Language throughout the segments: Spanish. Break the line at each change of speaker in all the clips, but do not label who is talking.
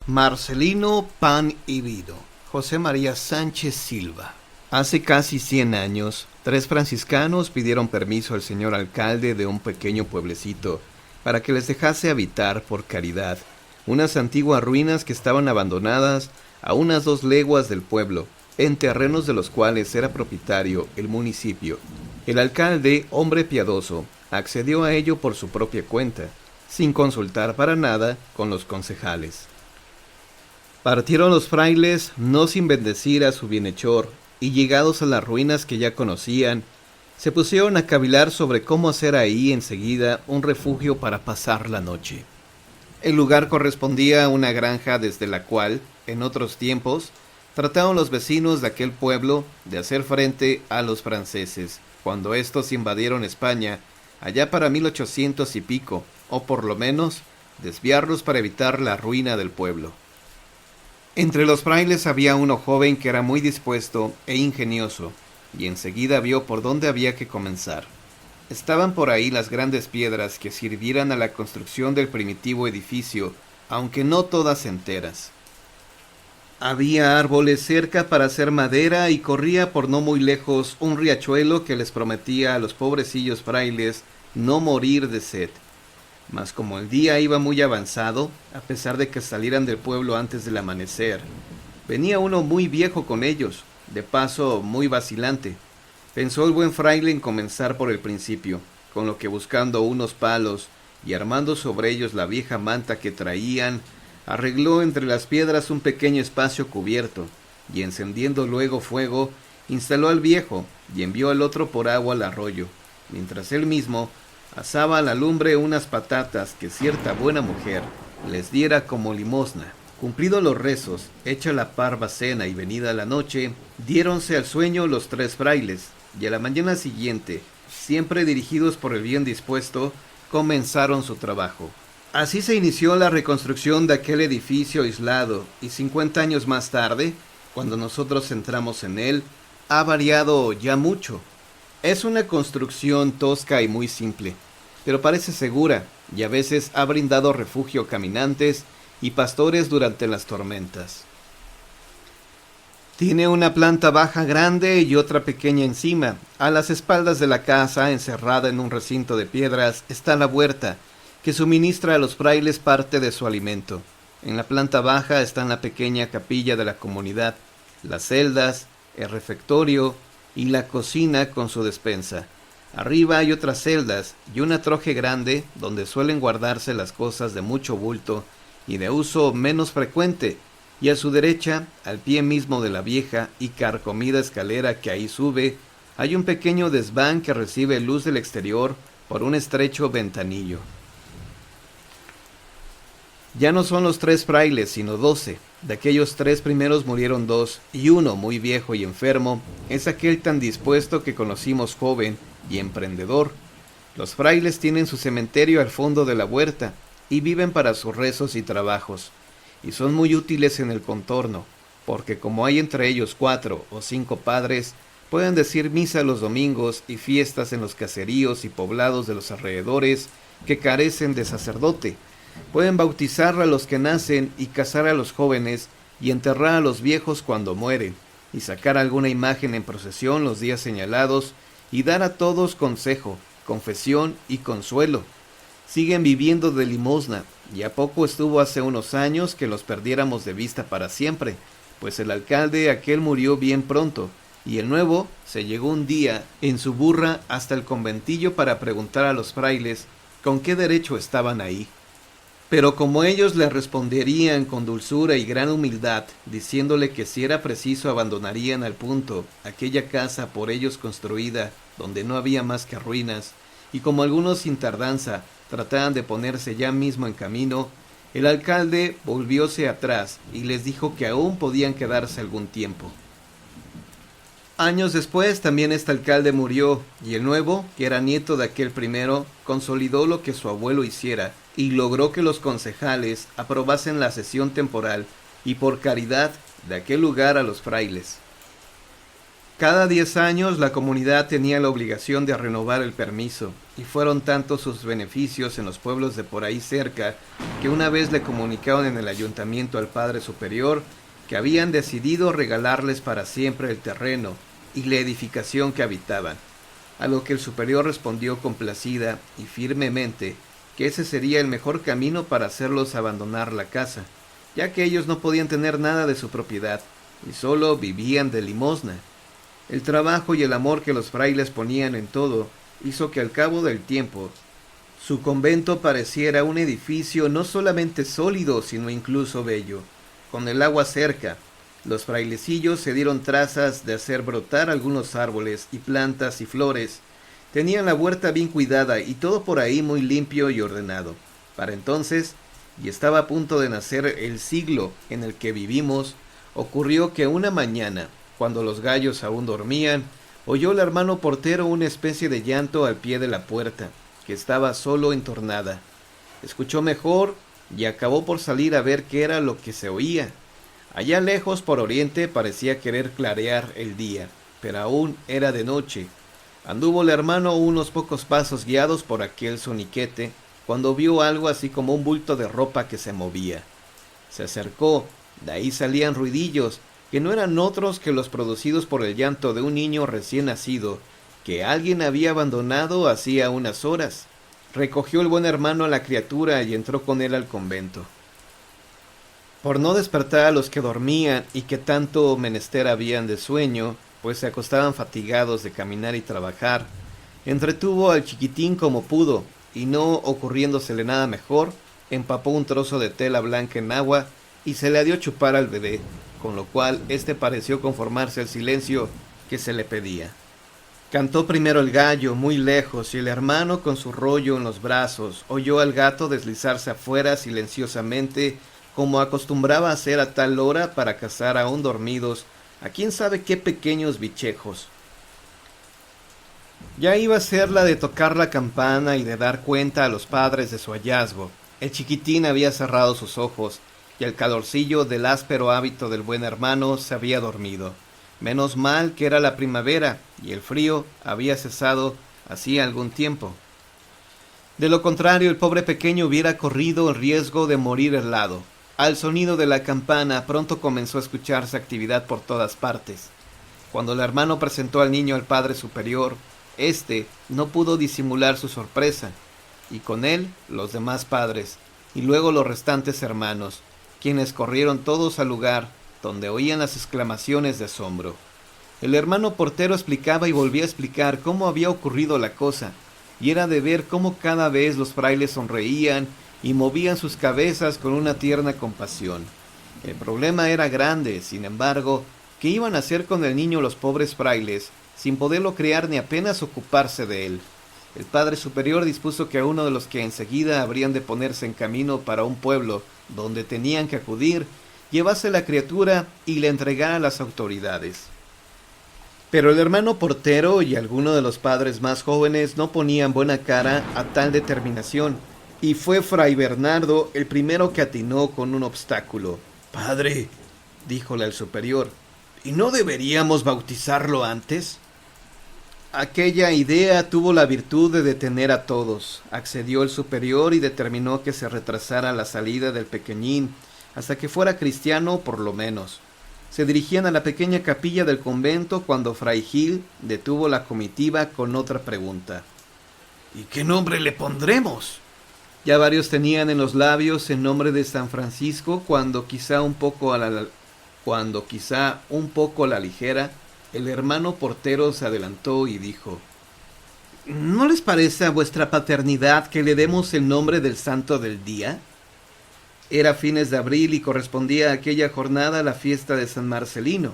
Marcelino Pan y Vino, José María Sánchez Silva. Hace casi 100 años, 3 franciscanos pidieron permiso al señor alcalde de un pequeño pueblecito para que les dejase habitar por caridad unas antiguas ruinas que estaban abandonadas a unas 2 leguas del pueblo, en terrenos de los cuales era propietario el municipio. El alcalde, hombre piadoso, accedió a ello por su propia cuenta, sin consultar para nada con los concejales. Partieron los frailes, no sin bendecir a su bienhechor, y llegados a las ruinas que ya conocían, se pusieron a cavilar sobre cómo hacer ahí enseguida un refugio para pasar la noche. El lugar correspondía a una granja desde la cual, en otros tiempos, trataron los vecinos de aquel pueblo de hacer frente a los franceses, cuando éstos invadieron España, allá para 1800 y pico, o por lo menos, desviarlos para evitar la ruina del pueblo. Entre los frailes había uno joven que era muy dispuesto e ingenioso, y enseguida vio por dónde había que comenzar. Estaban por ahí las grandes piedras que sirvieran a la construcción del primitivo edificio, aunque no todas enteras. Había árboles cerca para hacer madera y corría por no muy lejos un riachuelo que les prometía a los pobrecillos frailes no morir de sed. Mas como el día iba muy avanzado, a pesar de que salieran del pueblo antes del amanecer, venía uno muy viejo con ellos, de paso muy vacilante. Pensó el buen fraile en comenzar por el principio, con lo que buscando unos palos y armando sobre ellos la vieja manta que traían, arregló entre las piedras un pequeño espacio cubierto, y encendiendo luego fuego, instaló al viejo y envió al otro por agua al arroyo, mientras él mismo asaba a la lumbre unas patatas que cierta buena mujer les diera como limosna. Cumplidos los rezos, hecha la parva cena y venida la noche, diéronse al sueño los 3 frailes, y a la mañana siguiente, siempre dirigidos por el bien dispuesto, comenzaron su trabajo. Así se inició la reconstrucción de aquel edificio aislado, y 50 años más tarde, cuando nosotros entramos en él, ha variado ya mucho. Es una construcción tosca y muy simple, pero parece segura, y a veces ha brindado refugio a caminantes y pastores durante las tormentas. Tiene una planta baja grande y otra pequeña encima. A las espaldas de la casa, encerrada en un recinto de piedras, está la huerta, que suministra a los frailes parte de su alimento. En la planta baja está la pequeña capilla de la comunidad, las celdas, el refectorio y la cocina con su despensa. Arriba hay otras celdas y una troje grande donde suelen guardarse las cosas de mucho bulto y de uso menos frecuente, y a su derecha, al pie mismo de la vieja y carcomida escalera que ahí sube, hay un pequeño desván que recibe luz del exterior por un estrecho ventanillo. Ya no son los 3 frailes, sino 12. De aquellos 3 primeros murieron 2, y uno, muy viejo y enfermo, es aquel tan dispuesto que conocimos joven y emprendedor. Los frailes tienen su cementerio al fondo de la huerta, y viven para sus rezos y trabajos, y son muy útiles en el contorno, porque como hay entre ellos 4 o 5 padres, pueden decir misa los domingos y fiestas en los caseríos y poblados de los alrededores que carecen de sacerdote. Pueden bautizar a los que nacen y casar a los jóvenes y enterrar a los viejos cuando mueren, y sacar alguna imagen en procesión los días señalados, y dar a todos consejo, confesión y consuelo. Siguen viviendo de limosna, y a poco estuvo hace unos años que los perdiéramos de vista para siempre, pues el alcalde aquel murió bien pronto, y el nuevo se llegó un día en su burra hasta el conventillo para preguntar a los frailes con qué derecho estaban ahí. Pero como ellos le responderían con dulzura y gran humildad, diciéndole que si era preciso abandonarían al punto aquella casa por ellos construida, donde no había más que ruinas, y como algunos sin tardanza trataban de ponerse ya mismo en camino, el alcalde volvióse atrás y les dijo que aún podían quedarse algún tiempo. Años después también este alcalde murió, y el nuevo, que era nieto de aquel primero, consolidó lo que su abuelo hiciera, y logró que los concejales aprobasen la cesión temporal y por caridad de aquel lugar a los frailes. Cada 10 años la comunidad tenía la obligación de renovar el permiso, y fueron tantos sus beneficios en los pueblos de por ahí cerca que una vez le comunicaron en el ayuntamiento al Padre Superior que habían decidido regalarles para siempre el terreno y la edificación que habitaban, a lo que el superior respondió complacida y firmemente que ese sería el mejor camino para hacerlos abandonar la casa, ya que ellos no podían tener nada de su propiedad y solo vivían de limosna. El trabajo y el amor que los frailes ponían en todo hizo que al cabo del tiempo su convento pareciera un edificio no solamente sólido, sino incluso bello. Con el agua cerca, los frailecillos se dieron trazas de hacer brotar algunos árboles y plantas y flores. Tenían la huerta bien cuidada y todo por ahí muy limpio y ordenado. Para entonces, y estaba a punto de nacer el siglo en el que vivimos, ocurrió que una mañana, cuando los gallos aún dormían, oyó el hermano portero una especie de llanto al pie de la puerta, que estaba solo entornada. Escuchó mejor y acabó por salir a ver qué era lo que se oía. Allá lejos por oriente parecía querer clarear el día, pero aún era de noche. Anduvo el hermano unos pocos pasos guiados por aquel soniquete, cuando vio algo así como un bulto de ropa que se movía. Se acercó, de ahí salían ruidillos, que no eran otros que los producidos por el llanto de un niño recién nacido, que alguien había abandonado hacía unas horas. Recogió el buen hermano a la criatura y entró con él al convento. Por no despertar a los que dormían y que tanto menester habían de sueño, pues se acostaban fatigados de caminar y trabajar, entretuvo al chiquitín como pudo, y no ocurriéndosele nada mejor, empapó un trozo de tela blanca en agua y se le dio a chupar al bebé, con lo cual éste pareció conformarse al silencio que se le pedía. Cantó primero el gallo muy lejos y el hermano con su rollo en los brazos oyó al gato deslizarse afuera silenciosamente como acostumbraba hacer a tal hora para cazar aún dormidos a quién sabe qué pequeños bichejos. Ya iba a ser la de tocar la campana y de dar cuenta a los padres de su hallazgo. El chiquitín había cerrado sus ojos y el calorcillo del áspero hábito del buen hermano se había dormido. Menos mal que era la primavera y el frío había cesado hacía algún tiempo. De lo contrario, el pobre pequeño hubiera corrido el riesgo de morir helado. Al sonido de la campana pronto comenzó a escucharse actividad por todas partes. Cuando el hermano presentó al niño al Padre Superior, éste no pudo disimular su sorpresa, y con él los demás padres, y luego los restantes hermanos, quienes corrieron todos al lugar donde oían las exclamaciones de asombro. El hermano portero explicaba y volvía a explicar cómo había ocurrido la cosa, y era de ver cómo cada vez los frailes sonreían y movían sus cabezas con una tierna compasión. El problema era grande, sin embargo, ¿qué iban a hacer con el niño los pobres frailes, sin poderlo criar ni apenas ocuparse de él? El Padre Superior dispuso que a uno de los que enseguida habrían de ponerse en camino para un pueblo donde tenían que acudir, llevase la criatura y la entregara a las autoridades. Pero el hermano portero y algunos de los padres más jóvenes no ponían buena cara a tal determinación, y fue Fray Bernardo el primero que atinó con un obstáculo. «Padre», díjole al superior, «¿y no deberíamos bautizarlo antes?» Aquella idea tuvo la virtud de detener a todos. Accedió el superior y determinó que se retrasara la salida del pequeñín hasta que fuera cristiano por lo menos. Se dirigían a la pequeña capilla del convento cuando Fray Gil detuvo la comitiva con otra pregunta. «¿Y qué nombre le pondremos?» Ya varios tenían en los labios el nombre de San Francisco cuando quizá un poco a la ligera, el hermano portero se adelantó y dijo: «¿No les parece a vuestra paternidad que le demos el nombre del santo del día?» Era fines de abril y correspondía a aquella jornada la fiesta de San Marcelino.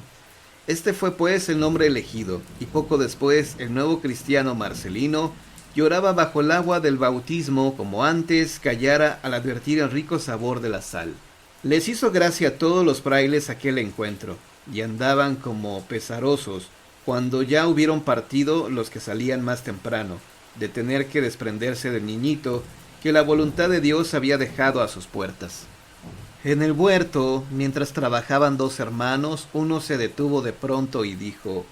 Este fue pues el nombre elegido, y poco después el nuevo cristiano Marcelino lloraba bajo el agua del bautismo como antes callara al advertir el rico sabor de la sal. Les hizo gracia a todos los frailes aquel encuentro, y andaban como pesarosos cuando ya hubieron partido los que salían más temprano, de tener que desprenderse del niñito que la voluntad de Dios había dejado a sus puertas. En el huerto, mientras trabajaban dos hermanos, uno se detuvo de pronto y dijo: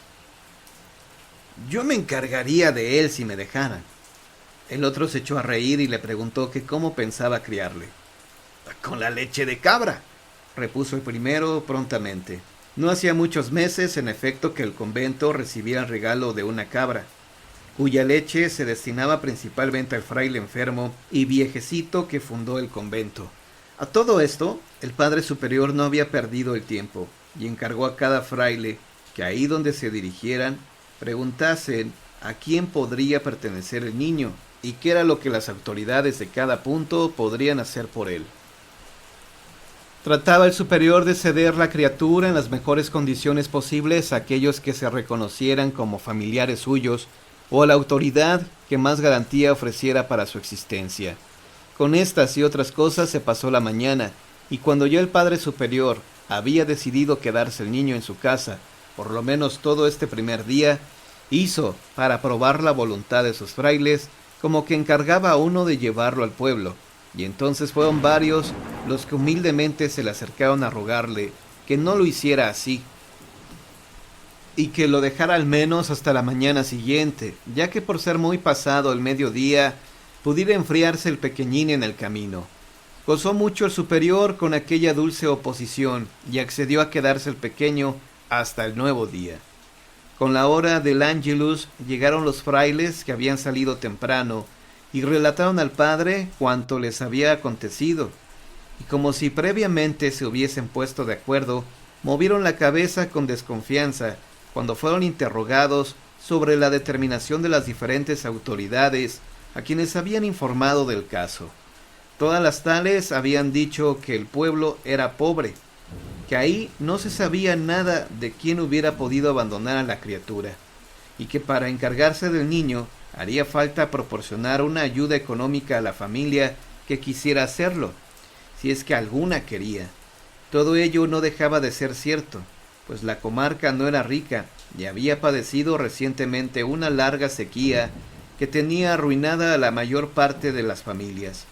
Yo me encargaría de él si me dejaran. El otro se echó a reír y le preguntó que cómo pensaba criarle. Con la leche de cabra, repuso el primero prontamente. No hacía muchos meses, en efecto, que el convento recibía el regalo de una cabra, cuya leche se destinaba principalmente al fraile enfermo y viejecito que fundó el convento. A todo esto, el padre superior no había perdido el tiempo y encargó a cada fraile que ahí donde se dirigieran preguntasen a quién podría pertenecer el niño y qué era lo que las autoridades de cada punto podrían hacer por él. Trataba el superior de ceder la criatura en las mejores condiciones posibles a aquellos que se reconocieran como familiares suyos o a la autoridad que más garantía ofreciera para su existencia. Con estas y otras cosas se pasó la mañana, y cuando ya el padre superior había decidido quedarse el niño en su casa, por lo menos todo este primer día, hizo, para probar la voluntad de sus frailes, como que encargaba a uno de llevarlo al pueblo, y entonces fueron varios los que humildemente se le acercaron a rogarle que no lo hiciera así, y que lo dejara al menos hasta la mañana siguiente, ya que por ser muy pasado el mediodía, pudiera enfriarse el pequeñín en el camino. Gozó mucho el superior con aquella dulce oposición, y accedió a quedarse el pequeño hasta el nuevo día. Con la hora del Ángelus llegaron los frailes que habían salido temprano, y relataron al padre cuanto les había acontecido, y como si previamente se hubiesen puesto de acuerdo, movieron la cabeza con desconfianza cuando fueron interrogados sobre la determinación de las diferentes autoridades a quienes habían informado del caso. Todas las tales habían dicho que el pueblo era pobre, que ahí no se sabía nada de quién hubiera podido abandonar a la criatura, y que para encargarse del niño haría falta proporcionar una ayuda económica a la familia que quisiera hacerlo, si es que alguna quería. Todo ello no dejaba de ser cierto, pues la comarca no era rica y había padecido recientemente una larga sequía que tenía arruinada a la mayor parte de las familias.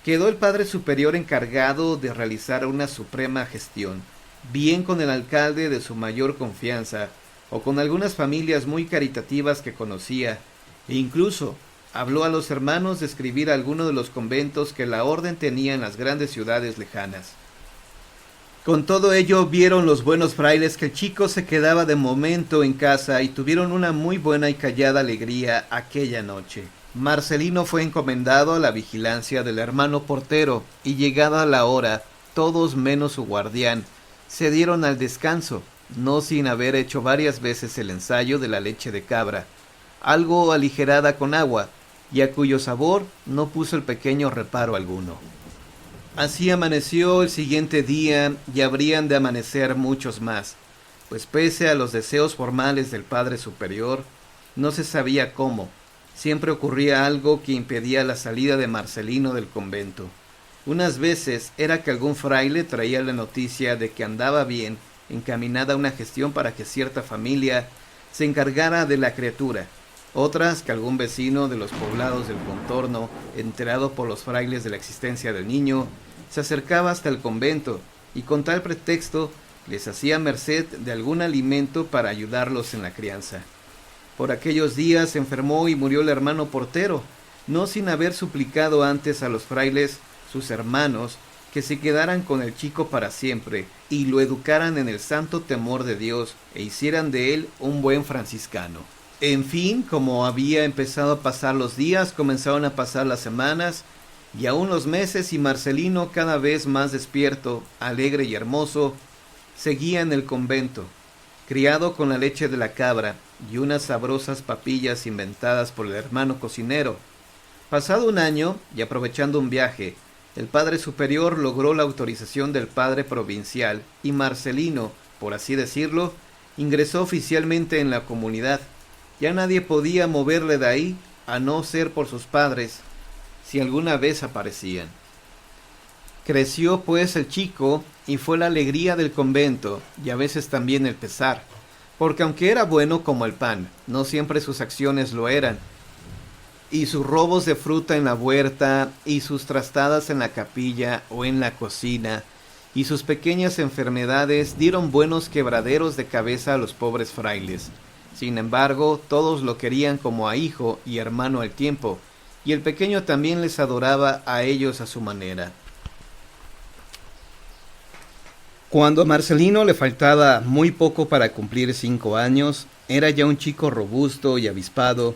Quedó el padre superior encargado de realizar una suprema gestión, bien con el alcalde de su mayor confianza, o con algunas familias muy caritativas que conocía, e incluso habló a los hermanos de escribir a alguno de los conventos que la orden tenía en las grandes ciudades lejanas. Con todo ello vieron los buenos frailes que el chico se quedaba de momento en casa y tuvieron una muy buena y callada alegría aquella noche. Marcelino fue encomendado a la vigilancia del hermano portero y llegada la hora, todos menos su guardián, se dieron al descanso, no sin haber hecho varias veces el ensayo de la leche de cabra, algo aligerada con agua, y a cuyo sabor no puso el pequeño reparo alguno. Así amaneció el siguiente día y habrían de amanecer muchos más, pues pese a los deseos formales del padre superior, no se sabía cómo. Siempre ocurría algo que impedía la salida de Marcelino del convento. Unas veces era que algún fraile traía la noticia de que andaba bien encaminada una gestión para que cierta familia se encargara de la criatura, otras que algún vecino de los poblados del contorno, enterado por los frailes de la existencia del niño, se acercaba hasta el convento y con tal pretexto les hacía merced de algún alimento para ayudarlos en la crianza. Por aquellos días se enfermó y murió el hermano portero, no sin haber suplicado antes a los frailes, sus hermanos, que se quedaran con el chico para siempre y lo educaran en el santo temor de Dios e hicieran de él un buen franciscano. En fin, como había empezado a pasar los días, comenzaron a pasar las semanas y aún los meses, y Marcelino, cada vez más despierto, alegre y hermoso, seguía en el convento, criado con la leche de la cabra y unas sabrosas papillas inventadas por el hermano cocinero. Pasado un año, y aprovechando un viaje, el padre superior logró la autorización del padre provincial, y Marcelino, por así decirlo, ingresó oficialmente en la comunidad. Ya nadie podía moverle de ahí, a no ser por sus padres, si alguna vez aparecían. Creció pues el chico, y fue la alegría del convento, y a veces también el pesar, porque aunque era bueno como el pan, no siempre sus acciones lo eran, y sus robos de fruta en la huerta, y sus trastadas en la capilla o en la cocina, y sus pequeñas enfermedades dieron buenos quebraderos de cabeza a los pobres frailes. Sin embargo, todos lo querían como a hijo y hermano al tiempo, y el pequeño también les adoraba a ellos a su manera. Cuando a Marcelino le faltaba muy poco para cumplir 5 años, era ya un chico robusto y avispado,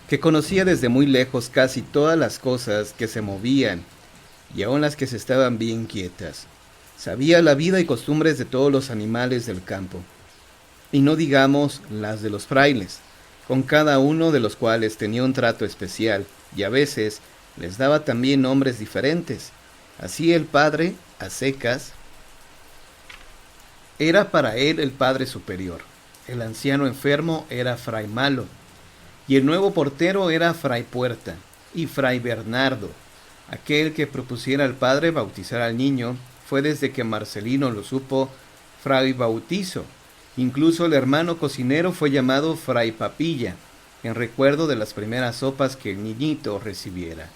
que conocía desde muy lejos casi todas las cosas que se movían, y aun las que se estaban bien quietas. Sabía la vida y costumbres de todos los animales del campo, y no digamos las de los frailes, con cada uno de los cuales tenía un trato especial, y a veces les daba también nombres diferentes. Así el padre, a secas, era para él el padre superior. El anciano enfermo era fray Malo, y el nuevo portero era fray Puerta, y fray Bernardo. Aquel que propusiera al padre bautizar al niño fue, desde que Marcelino lo supo, fray Bautizo. Incluso el hermano cocinero fue llamado fray Papilla, en recuerdo de las primeras sopas que el niñito recibiera.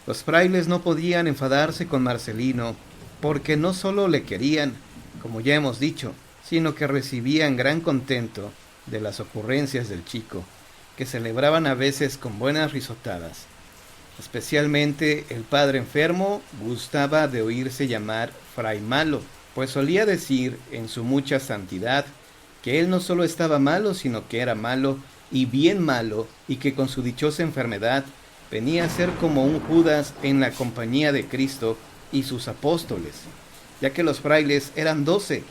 Los frailes no podían enfadarse con Marcelino, porque no solo le querían, como ya hemos dicho, sino que recibían gran contento de las ocurrencias del chico, que celebraban a veces con buenas risotadas. Especialmente el padre enfermo gustaba de oírse llamar fray Malo, pues solía decir en su mucha santidad que él no solo estaba malo, sino que era malo y bien malo, y que con su dichosa enfermedad venía a ser como un Judas en la compañía de Cristo y sus apóstoles, ya que los frailes eran 12,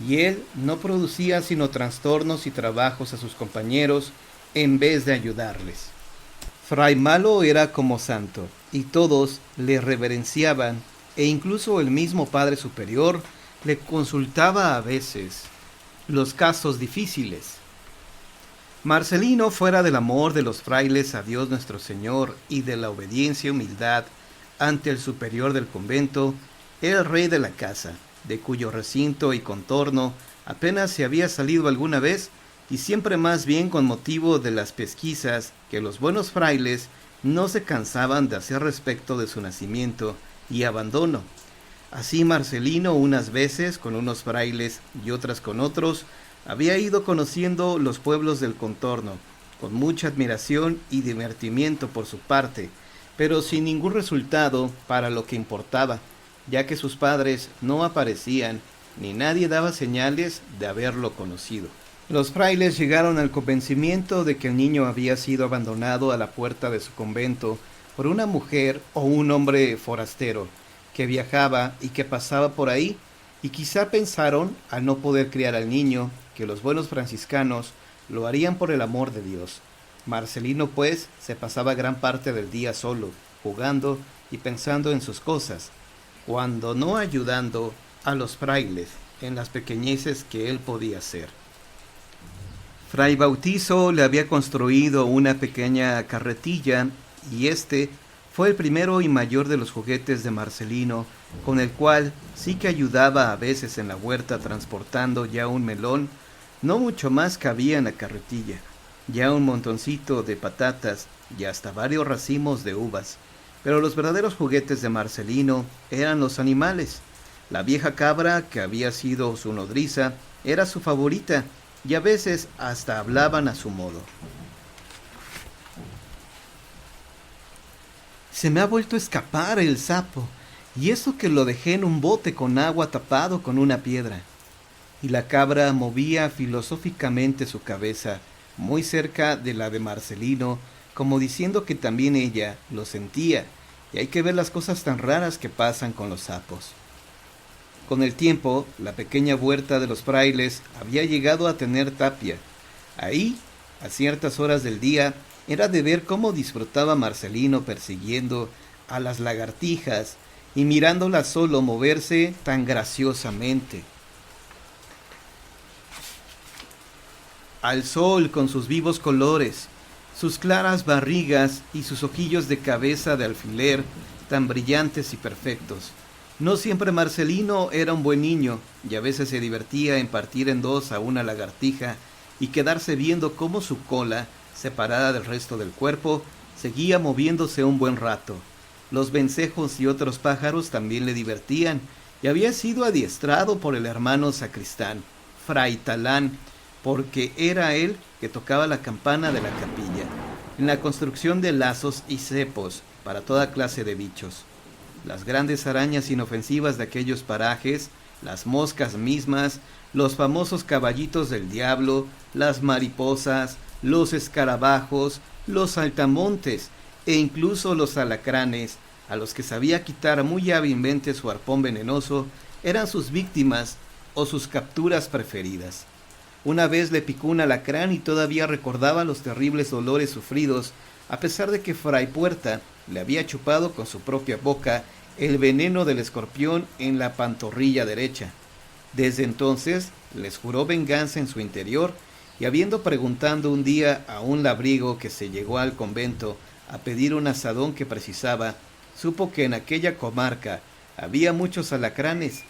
y él no producía sino trastornos y trabajos a sus compañeros en vez de ayudarles. Fray Malo era como santo, y todos le reverenciaban, e incluso el mismo Padre Superior le consultaba a veces los casos difíciles. Marcelino, fuera del amor de los frailes a Dios nuestro Señor y de la obediencia y humildad ante el superior del convento, era el rey de la casa, de cuyo recinto y contorno apenas se había salido alguna vez, y siempre más bien con motivo de las pesquisas que los buenos frailes no se cansaban de hacer respecto de su nacimiento y abandono. Así Marcelino, unas veces con unos frailes y otras con otros, había ido conociendo los pueblos del contorno, con mucha admiración y divertimiento por su parte, pero sin ningún resultado para lo que importaba, ya que sus padres no aparecían, ni nadie daba señales de haberlo conocido. Los frailes llegaron al convencimiento de que el niño había sido abandonado a la puerta de su convento por una mujer o un hombre forastero, que viajaba y que pasaba por ahí, y quizá pensaron, al no poder criar al niño, que los buenos franciscanos lo harían por el amor de Dios. Marcelino, pues, se pasaba gran parte del día solo, jugando y pensando en sus cosas, cuando no ayudando a los frailes en las pequeñeces que él podía hacer. Fray Bautizo le había construido una pequeña carretilla, y este fue el primero y mayor de los juguetes de Marcelino, con el cual sí que ayudaba a veces en la huerta transportando ya un melón. No mucho más cabía en la carretilla, ya un montoncito de patatas y hasta varios racimos de uvas. Pero los verdaderos juguetes de Marcelino eran los animales. La vieja cabra, que había sido su nodriza, era su favorita, y a veces hasta hablaban a su modo. Se me ha vuelto a escapar el sapo, y eso que lo dejé en un bote con agua tapado con una piedra. Y la cabra movía filosóficamente su cabeza, muy cerca de la de Marcelino, como diciendo que también ella lo sentía, y hay que ver las cosas tan raras que pasan con los sapos. Con el tiempo, la pequeña huerta de los frailes había llegado a tener tapia. Ahí, a ciertas horas del día, era de ver cómo disfrutaba Marcelino persiguiendo a las lagartijas y mirándolas solo moverse tan graciosamente. Al sol con sus vivos colores, sus claras barrigas y sus ojillos de cabeza de alfiler tan brillantes y perfectos. No siempre Marcelino era un buen niño, y a veces se divertía en partir en dos a una lagartija y quedarse viendo cómo su cola, separada del resto del cuerpo, seguía moviéndose un buen rato. Los vencejos y otros pájaros también le divertían, y había sido adiestrado por el hermano sacristán, fray Talán, porque era él que tocaba la campana de la capilla, en la construcción de lazos y cepos para toda clase de bichos. Las grandes arañas inofensivas de aquellos parajes, las moscas mismas, los famosos caballitos del diablo, las mariposas, los escarabajos, los saltamontes e incluso los alacranes, a los que sabía quitar muy hábilmente su arpón venenoso, eran sus víctimas o sus capturas preferidas. Una vez le picó un alacrán y todavía recordaba los terribles dolores sufridos, a pesar de que Fray Puerta le había chupado con su propia boca el veneno del escorpión en la pantorrilla derecha. Desde entonces les juró venganza en su interior, y habiendo preguntado un día a un labriego que se llegó al convento a pedir un asadón que precisaba, supo que en aquella comarca había muchos alacranes,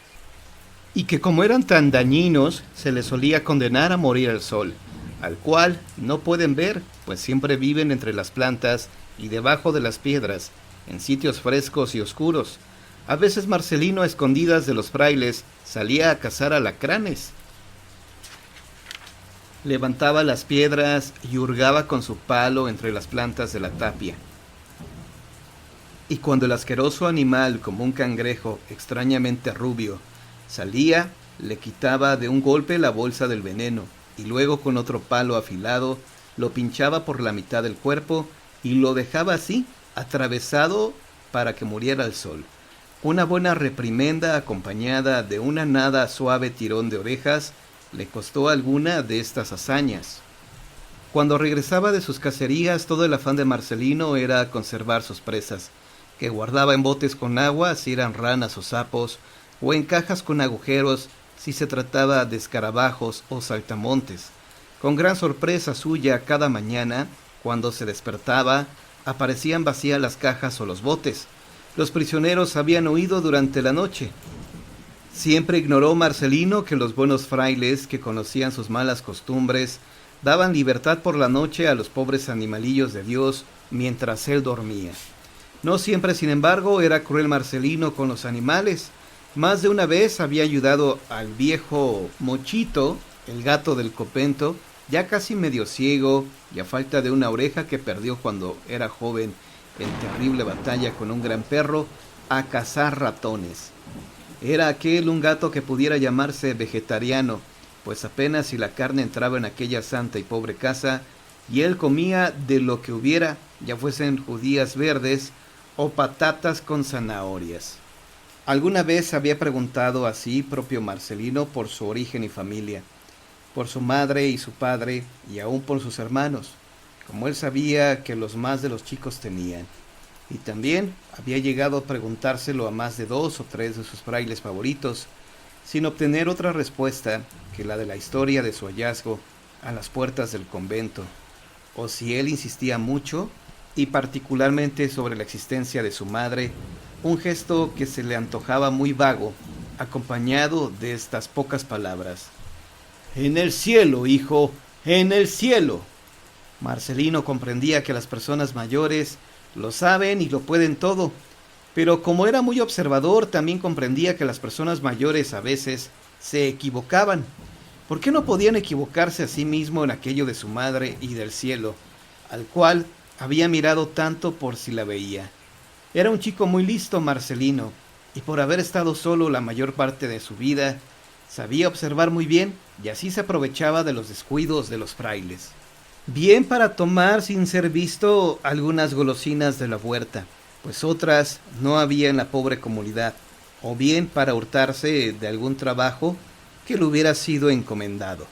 y que como eran tan dañinos, se les solía condenar a morir al sol, al cual no pueden ver, pues siempre viven entre las plantas y debajo de las piedras, en sitios frescos y oscuros. A veces Marcelino, a escondidas de los frailes, salía a cazar alacranes. Levantaba las piedras y hurgaba con su palo entre las plantas de la tapia. Y cuando el asqueroso animal, como un cangrejo extrañamente rubio, salía, le quitaba de un golpe la bolsa del veneno, y luego con otro palo afilado lo pinchaba por la mitad del cuerpo y lo dejaba así, atravesado, para que muriera al sol. Una buena reprimenda acompañada de una nada suave tirón de orejas le costó alguna de estas hazañas. Cuando regresaba de sus cacerías, todo el afán de Marcelino era conservar sus presas, que guardaba en botes con agua si eran ranas o sapos, o en cajas con agujeros si se trataba de escarabajos o saltamontes. Con gran sorpresa suya, cada mañana, cuando se despertaba, aparecían vacías las cajas o los botes. Los prisioneros habían huido durante la noche. Siempre ignoró Marcelino que los buenos frailes, que conocían sus malas costumbres, daban libertad por la noche a los pobres animalillos de Dios mientras él dormía. No siempre, sin embargo, era cruel Marcelino con los animales. Más de una vez había ayudado al viejo Mochito, el gato del convento, ya casi medio ciego y a falta de una oreja que perdió cuando era joven en terrible batalla con un gran perro, a cazar ratones. Era aquel un gato que pudiera llamarse vegetariano, pues apenas si la carne entraba en aquella santa y pobre casa, y él comía de lo que hubiera, ya fuesen judías verdes o patatas con zanahorias. Alguna vez había preguntado así propio Marcelino por su origen y familia, por su madre y su padre, y aún por sus hermanos, como él sabía que los más de los chicos tenían. Y también había llegado a preguntárselo a más de 2 o 3 de sus frailes favoritos, sin obtener otra respuesta que la de la historia de su hallazgo a las puertas del convento, o si él insistía mucho, y particularmente sobre la existencia de su madre, un gesto que se le antojaba muy vago, acompañado de estas pocas palabras: «En el cielo, hijo, en el cielo». Marcelino comprendía que las personas mayores lo saben y lo pueden todo, pero como era muy observador, también comprendía que las personas mayores a veces se equivocaban. ¿Por qué no podían equivocarse a sí mismo en aquello de su madre y del cielo, al cual había mirado tanto por si la veía? Era un chico muy listo, Marcelino, y por haber estado solo la mayor parte de su vida, sabía observar muy bien y así se aprovechaba de los descuidos de los frailes. Bien para tomar sin ser visto algunas golosinas de la huerta, pues otras no había en la pobre comunidad, o bien para hurtarse de algún trabajo que le hubiera sido encomendado.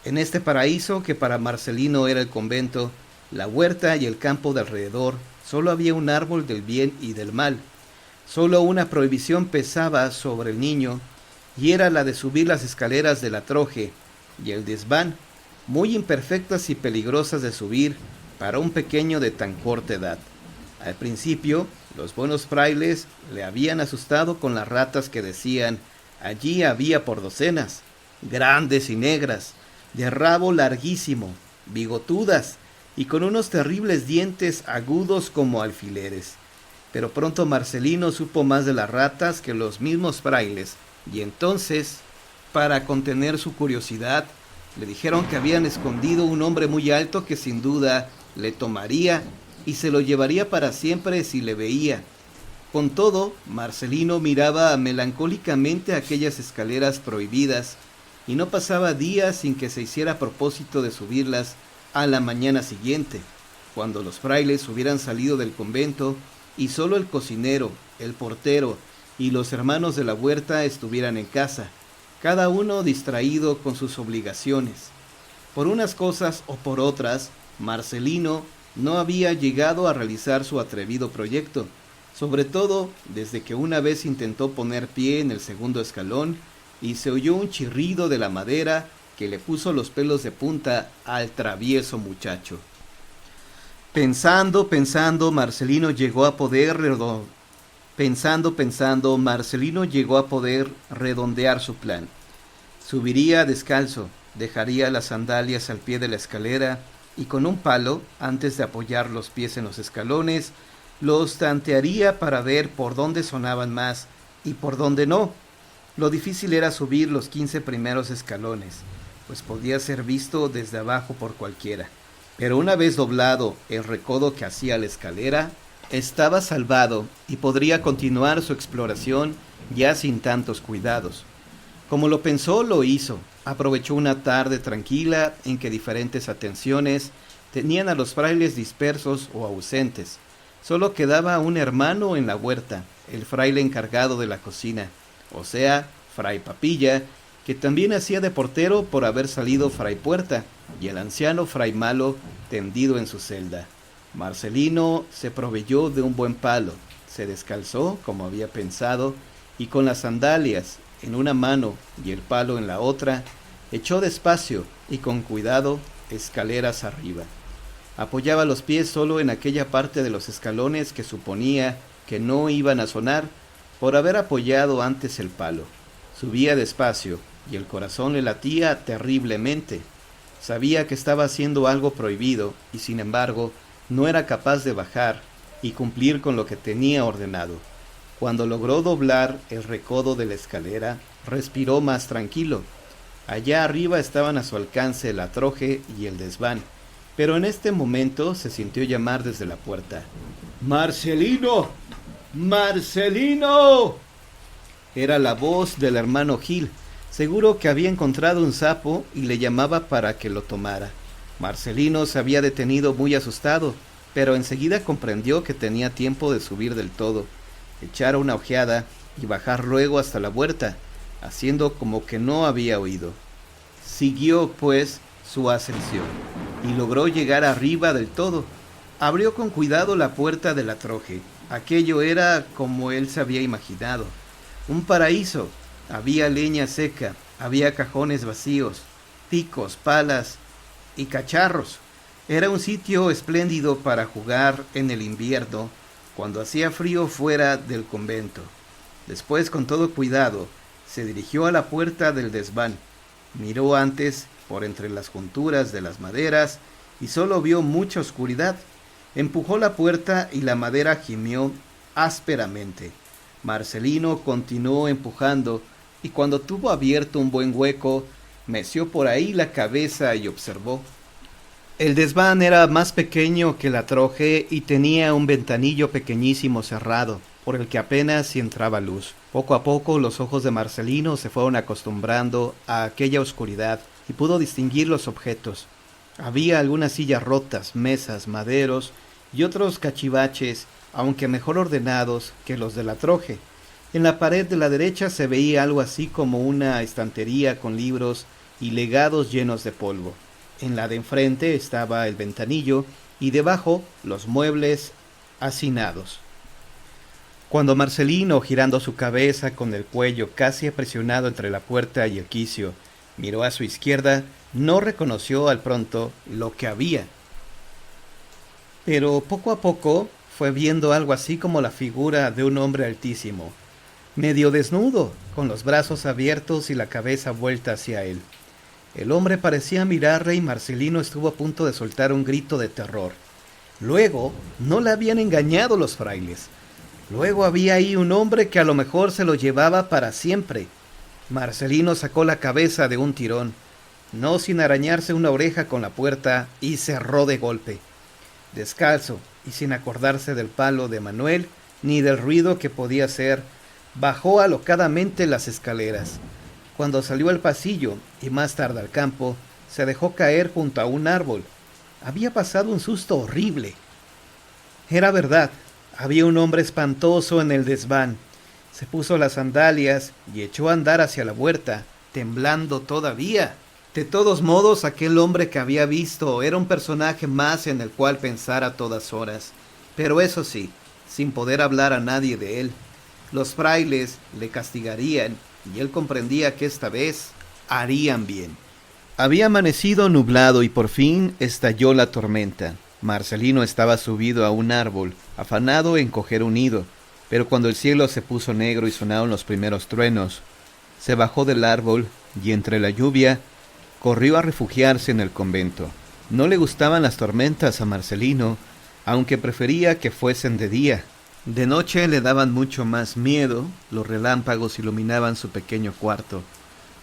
En este paraíso, que para Marcelino era el convento, la huerta y el campo de alrededor, solo había un árbol del bien y del mal. Solo una prohibición pesaba sobre el niño, y era la de subir las escaleras de la troje y el desván, muy imperfectas y peligrosas de subir para un pequeño de tan corta edad. Al principio, los buenos frailes le habían asustado con las ratas que decían allí había por docenas, grandes y negras, de rabo larguísimo, bigotudas y con unos terribles dientes agudos como alfileres. Pero pronto Marcelino supo más de las ratas que los mismos frailes, y entonces, para contener su curiosidad, Le dijeron que habían escondido un hombre muy alto que sin duda le tomaría y se lo llevaría para siempre si le veía. Con todo, Marcelino miraba melancólicamente aquellas escaleras prohibidas y no pasaba días sin que se hiciera propósito de subirlas a la mañana siguiente, cuando los frailes hubieran salido del convento y solo el cocinero, el portero y los hermanos de la huerta estuvieran en casa, cada uno distraído con sus obligaciones. Por unas cosas o por otras, Marcelino no había llegado a realizar su atrevido proyecto, sobre todo desde que una vez intentó poner pie en el segundo escalón y se oyó un chirrido de la madera que le puso los pelos de punta al travieso muchacho. Pensando, Marcelino llegó a poder redondear su plan. Subiría descalzo, dejaría las sandalias al pie de la escalera y con un palo, antes de apoyar los pies en los escalones, los tantearía para ver por dónde sonaban más y por dónde no. Lo difícil era subir los 15 primeros escalones, pues podía ser visto desde abajo por cualquiera. Pero una vez doblado el recodo que hacía la escalera, estaba salvado y podría continuar su exploración ya sin tantos cuidados. Como lo pensó, lo hizo. Aprovechó una tarde tranquila en que diferentes atenciones tenían a los frailes dispersos o ausentes. Solo quedaba un hermano en la huerta, el fraile encargado de la cocina, o sea, Fray Papilla, que también hacía de portero por haber salido Fray Puerta, y el anciano Fray Malo tendido en su celda. Marcelino se proveyó de un buen palo, se descalzó como había pensado, y con las sandalias en una mano y el palo en la otra, echó despacio y con cuidado escaleras arriba. Apoyaba los pies solo en aquella parte de los escalones que suponía que no iban a sonar por haber apoyado antes el palo. Subía despacio y el corazón le latía terriblemente. Sabía que estaba haciendo algo prohibido y sin embargo no era capaz de bajar y cumplir con lo que tenía ordenado. Cuando logró doblar el recodo de la escalera, respiró más tranquilo. Allá arriba estaban a su alcance el atroje y el desván, pero en este momento se sintió llamar desde la puerta. ¡Marcelino! ¡Marcelino! Era la voz del hermano Gil. Seguro que había encontrado un sapo y le llamaba para que lo tomara. Marcelino se había detenido muy asustado, pero enseguida comprendió que tenía tiempo de subir del todo, echar una ojeada y bajar luego hasta la huerta, haciendo como que no había oído. Siguió, pues, su ascensión, y logró llegar arriba del todo. Abrió con cuidado la puerta del atroje. Aquello era como él se había imaginado. Un paraíso. Había leña seca, había cajones vacíos, picos, palas y cacharros. Era un sitio espléndido para jugar en el invierno, cuando hacía frío fuera del convento. Después, con todo cuidado, se dirigió a la puerta del desván. Miró antes por entre las junturas de las maderas y solo vio mucha oscuridad. Empujó la puerta y la madera gimió ásperamente. Marcelino continuó empujando y cuando tuvo abierto un buen hueco, meció por ahí la cabeza y observó. El desván era más pequeño que el atroje y tenía un ventanillo pequeñísimo cerrado, por el que apenas si entraba luz. Poco a poco los ojos de Marcelino se fueron acostumbrando a aquella oscuridad y pudo distinguir los objetos. Había algunas sillas rotas, mesas, maderos y otros cachivaches, aunque mejor ordenados que los del atroje. En la pared de la derecha se veía algo así como una estantería con libros y legados llenos de polvo. En la de enfrente estaba el ventanillo y debajo los muebles hacinados. Cuando Marcelino, girando su cabeza con el cuello casi aprisionado entre la puerta y el quicio, miró a su izquierda, no reconoció al pronto lo que había. Pero poco a poco fue viendo algo así como la figura de un hombre altísimo, medio desnudo, con los brazos abiertos y la cabeza vuelta hacia él. El hombre parecía mirarle y Marcelino estuvo a punto de soltar un grito de terror. Luego, no le habían engañado los frailes. Luego había ahí un hombre que a lo mejor se lo llevaba para siempre. Marcelino sacó la cabeza de un tirón. no sin arañarse una oreja con la puerta, y cerró de golpe. Descalzo y sin acordarse del palo de Manuel ni del ruido que podía hacer, bajó alocadamente las escaleras. Cuando salió al pasillo y más tarde al campo, se dejó caer junto a un árbol. Había pasado un susto horrible. Era verdad, había un hombre espantoso en el desván. Se puso las sandalias y echó a andar hacia la huerta, temblando todavía. De todos modos, aquel hombre que había visto era un personaje más en el cual pensar a todas horas, pero eso sí, sin poder hablar a nadie de él. Los frailes le castigarían y él comprendía que esta vez harían bien. Había amanecido nublado y por fin estalló la tormenta. Marcelino estaba subido a un árbol, afanado en coger un nido, pero cuando el cielo se puso negro y sonaron los primeros truenos, se bajó del árbol y entre la lluvia corrió a refugiarse en el convento. No le gustaban las tormentas a Marcelino, aunque prefería que fuesen de día. De noche le daban mucho más miedo. Los relámpagos iluminaban su pequeño cuarto,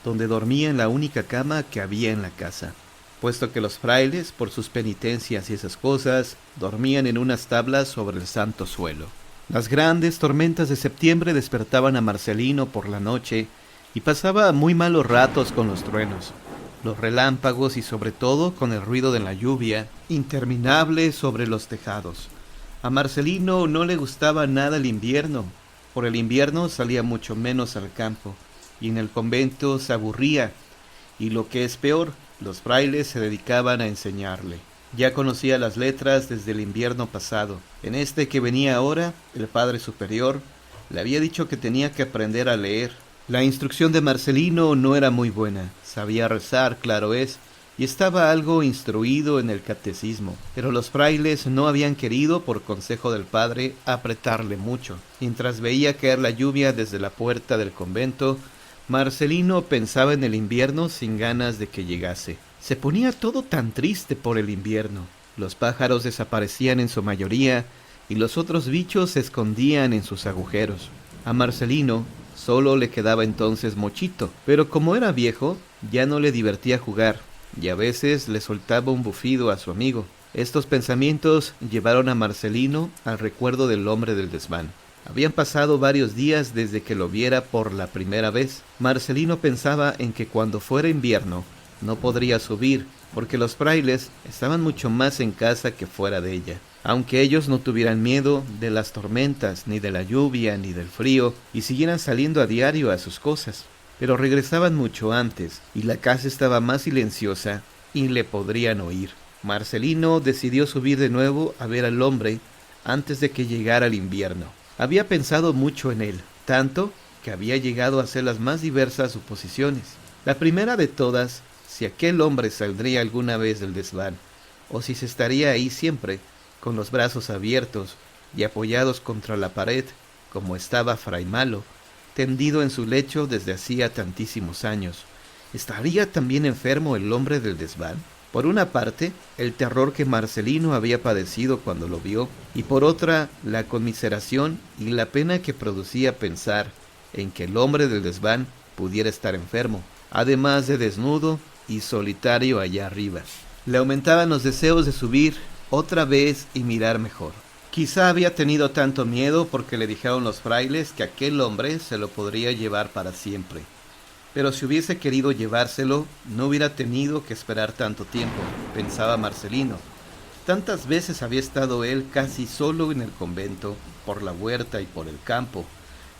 donde dormía en la única cama que había en la casa, puesto que los frailes, por sus penitencias y esas cosas, dormían en unas tablas sobre el santo suelo. Las grandes tormentas de septiembre despertaban a Marcelino por la noche y pasaba muy malos ratos con los truenos, los relámpagos y sobre todo con el ruido de la lluvia interminable sobre los tejados. A Marcelino no le gustaba nada el invierno. Por el invierno salía mucho menos al campo y en el convento se aburría, y lo que es peor, los frailes se dedicaban a enseñarle. Ya conocía las letras desde el invierno pasado. En este que venía ahora, el padre superior le había dicho que tenía que aprender a leer. La instrucción de Marcelino no era muy buena. Sabía rezar, claro es, y estaba algo instruido en el catecismo, pero los frailes no habían querido, por consejo del padre, apretarle mucho. Mientras veía caer la lluvia desde la puerta del convento, Marcelino pensaba en el invierno sin ganas de que llegase. Se ponía todo tan triste por el invierno. Los pájaros desaparecían en su mayoría y los otros bichos se escondían en sus agujeros. A Marcelino solo le quedaba entonces Mochito, pero como era viejo, ya no le divertía jugar, y a veces le soltaba un bufido a su amigo. Estos pensamientos llevaron a Marcelino al recuerdo del hombre del desván. Habían pasado varios días desde que lo viera por la primera vez. Marcelino pensaba en que cuando fuera invierno no podría subir, porque los frailes estaban mucho más en casa que fuera de ella. Aunque ellos no tuvieran miedo de las tormentas, ni de la lluvia, ni del frío, y siguieran saliendo a diario a sus cosas. Pero regresaban mucho antes, y la casa estaba más silenciosa, y le podrían oír. Marcelino decidió subir de nuevo a ver al hombre antes de que llegara el invierno. Había pensado mucho en él, tanto que había llegado a hacer las más diversas suposiciones. La primera de todas, si aquel hombre saldría alguna vez del desván, o si se estaría ahí siempre, con los brazos abiertos y apoyados contra la pared, como estaba Fray Malo, tendido en su lecho desde hacía tantísimos años. ¿Estaría también enfermo el hombre del desván? Por una parte, el terror que Marcelino había padecido cuando lo vio, y por otra, la conmiseración y la pena que producía pensar en que el hombre del desván pudiera estar enfermo, además de desnudo y solitario allá arriba. Le aumentaban los deseos de subir otra vez y mirar mejor. Quizá había tenido tanto miedo porque le dijeron los frailes que aquel hombre se lo podría llevar para siempre. Pero si hubiese querido llevárselo, no hubiera tenido que esperar tanto tiempo, pensaba Marcelino. Tantas veces había estado él casi solo en el convento, por la huerta y por el campo.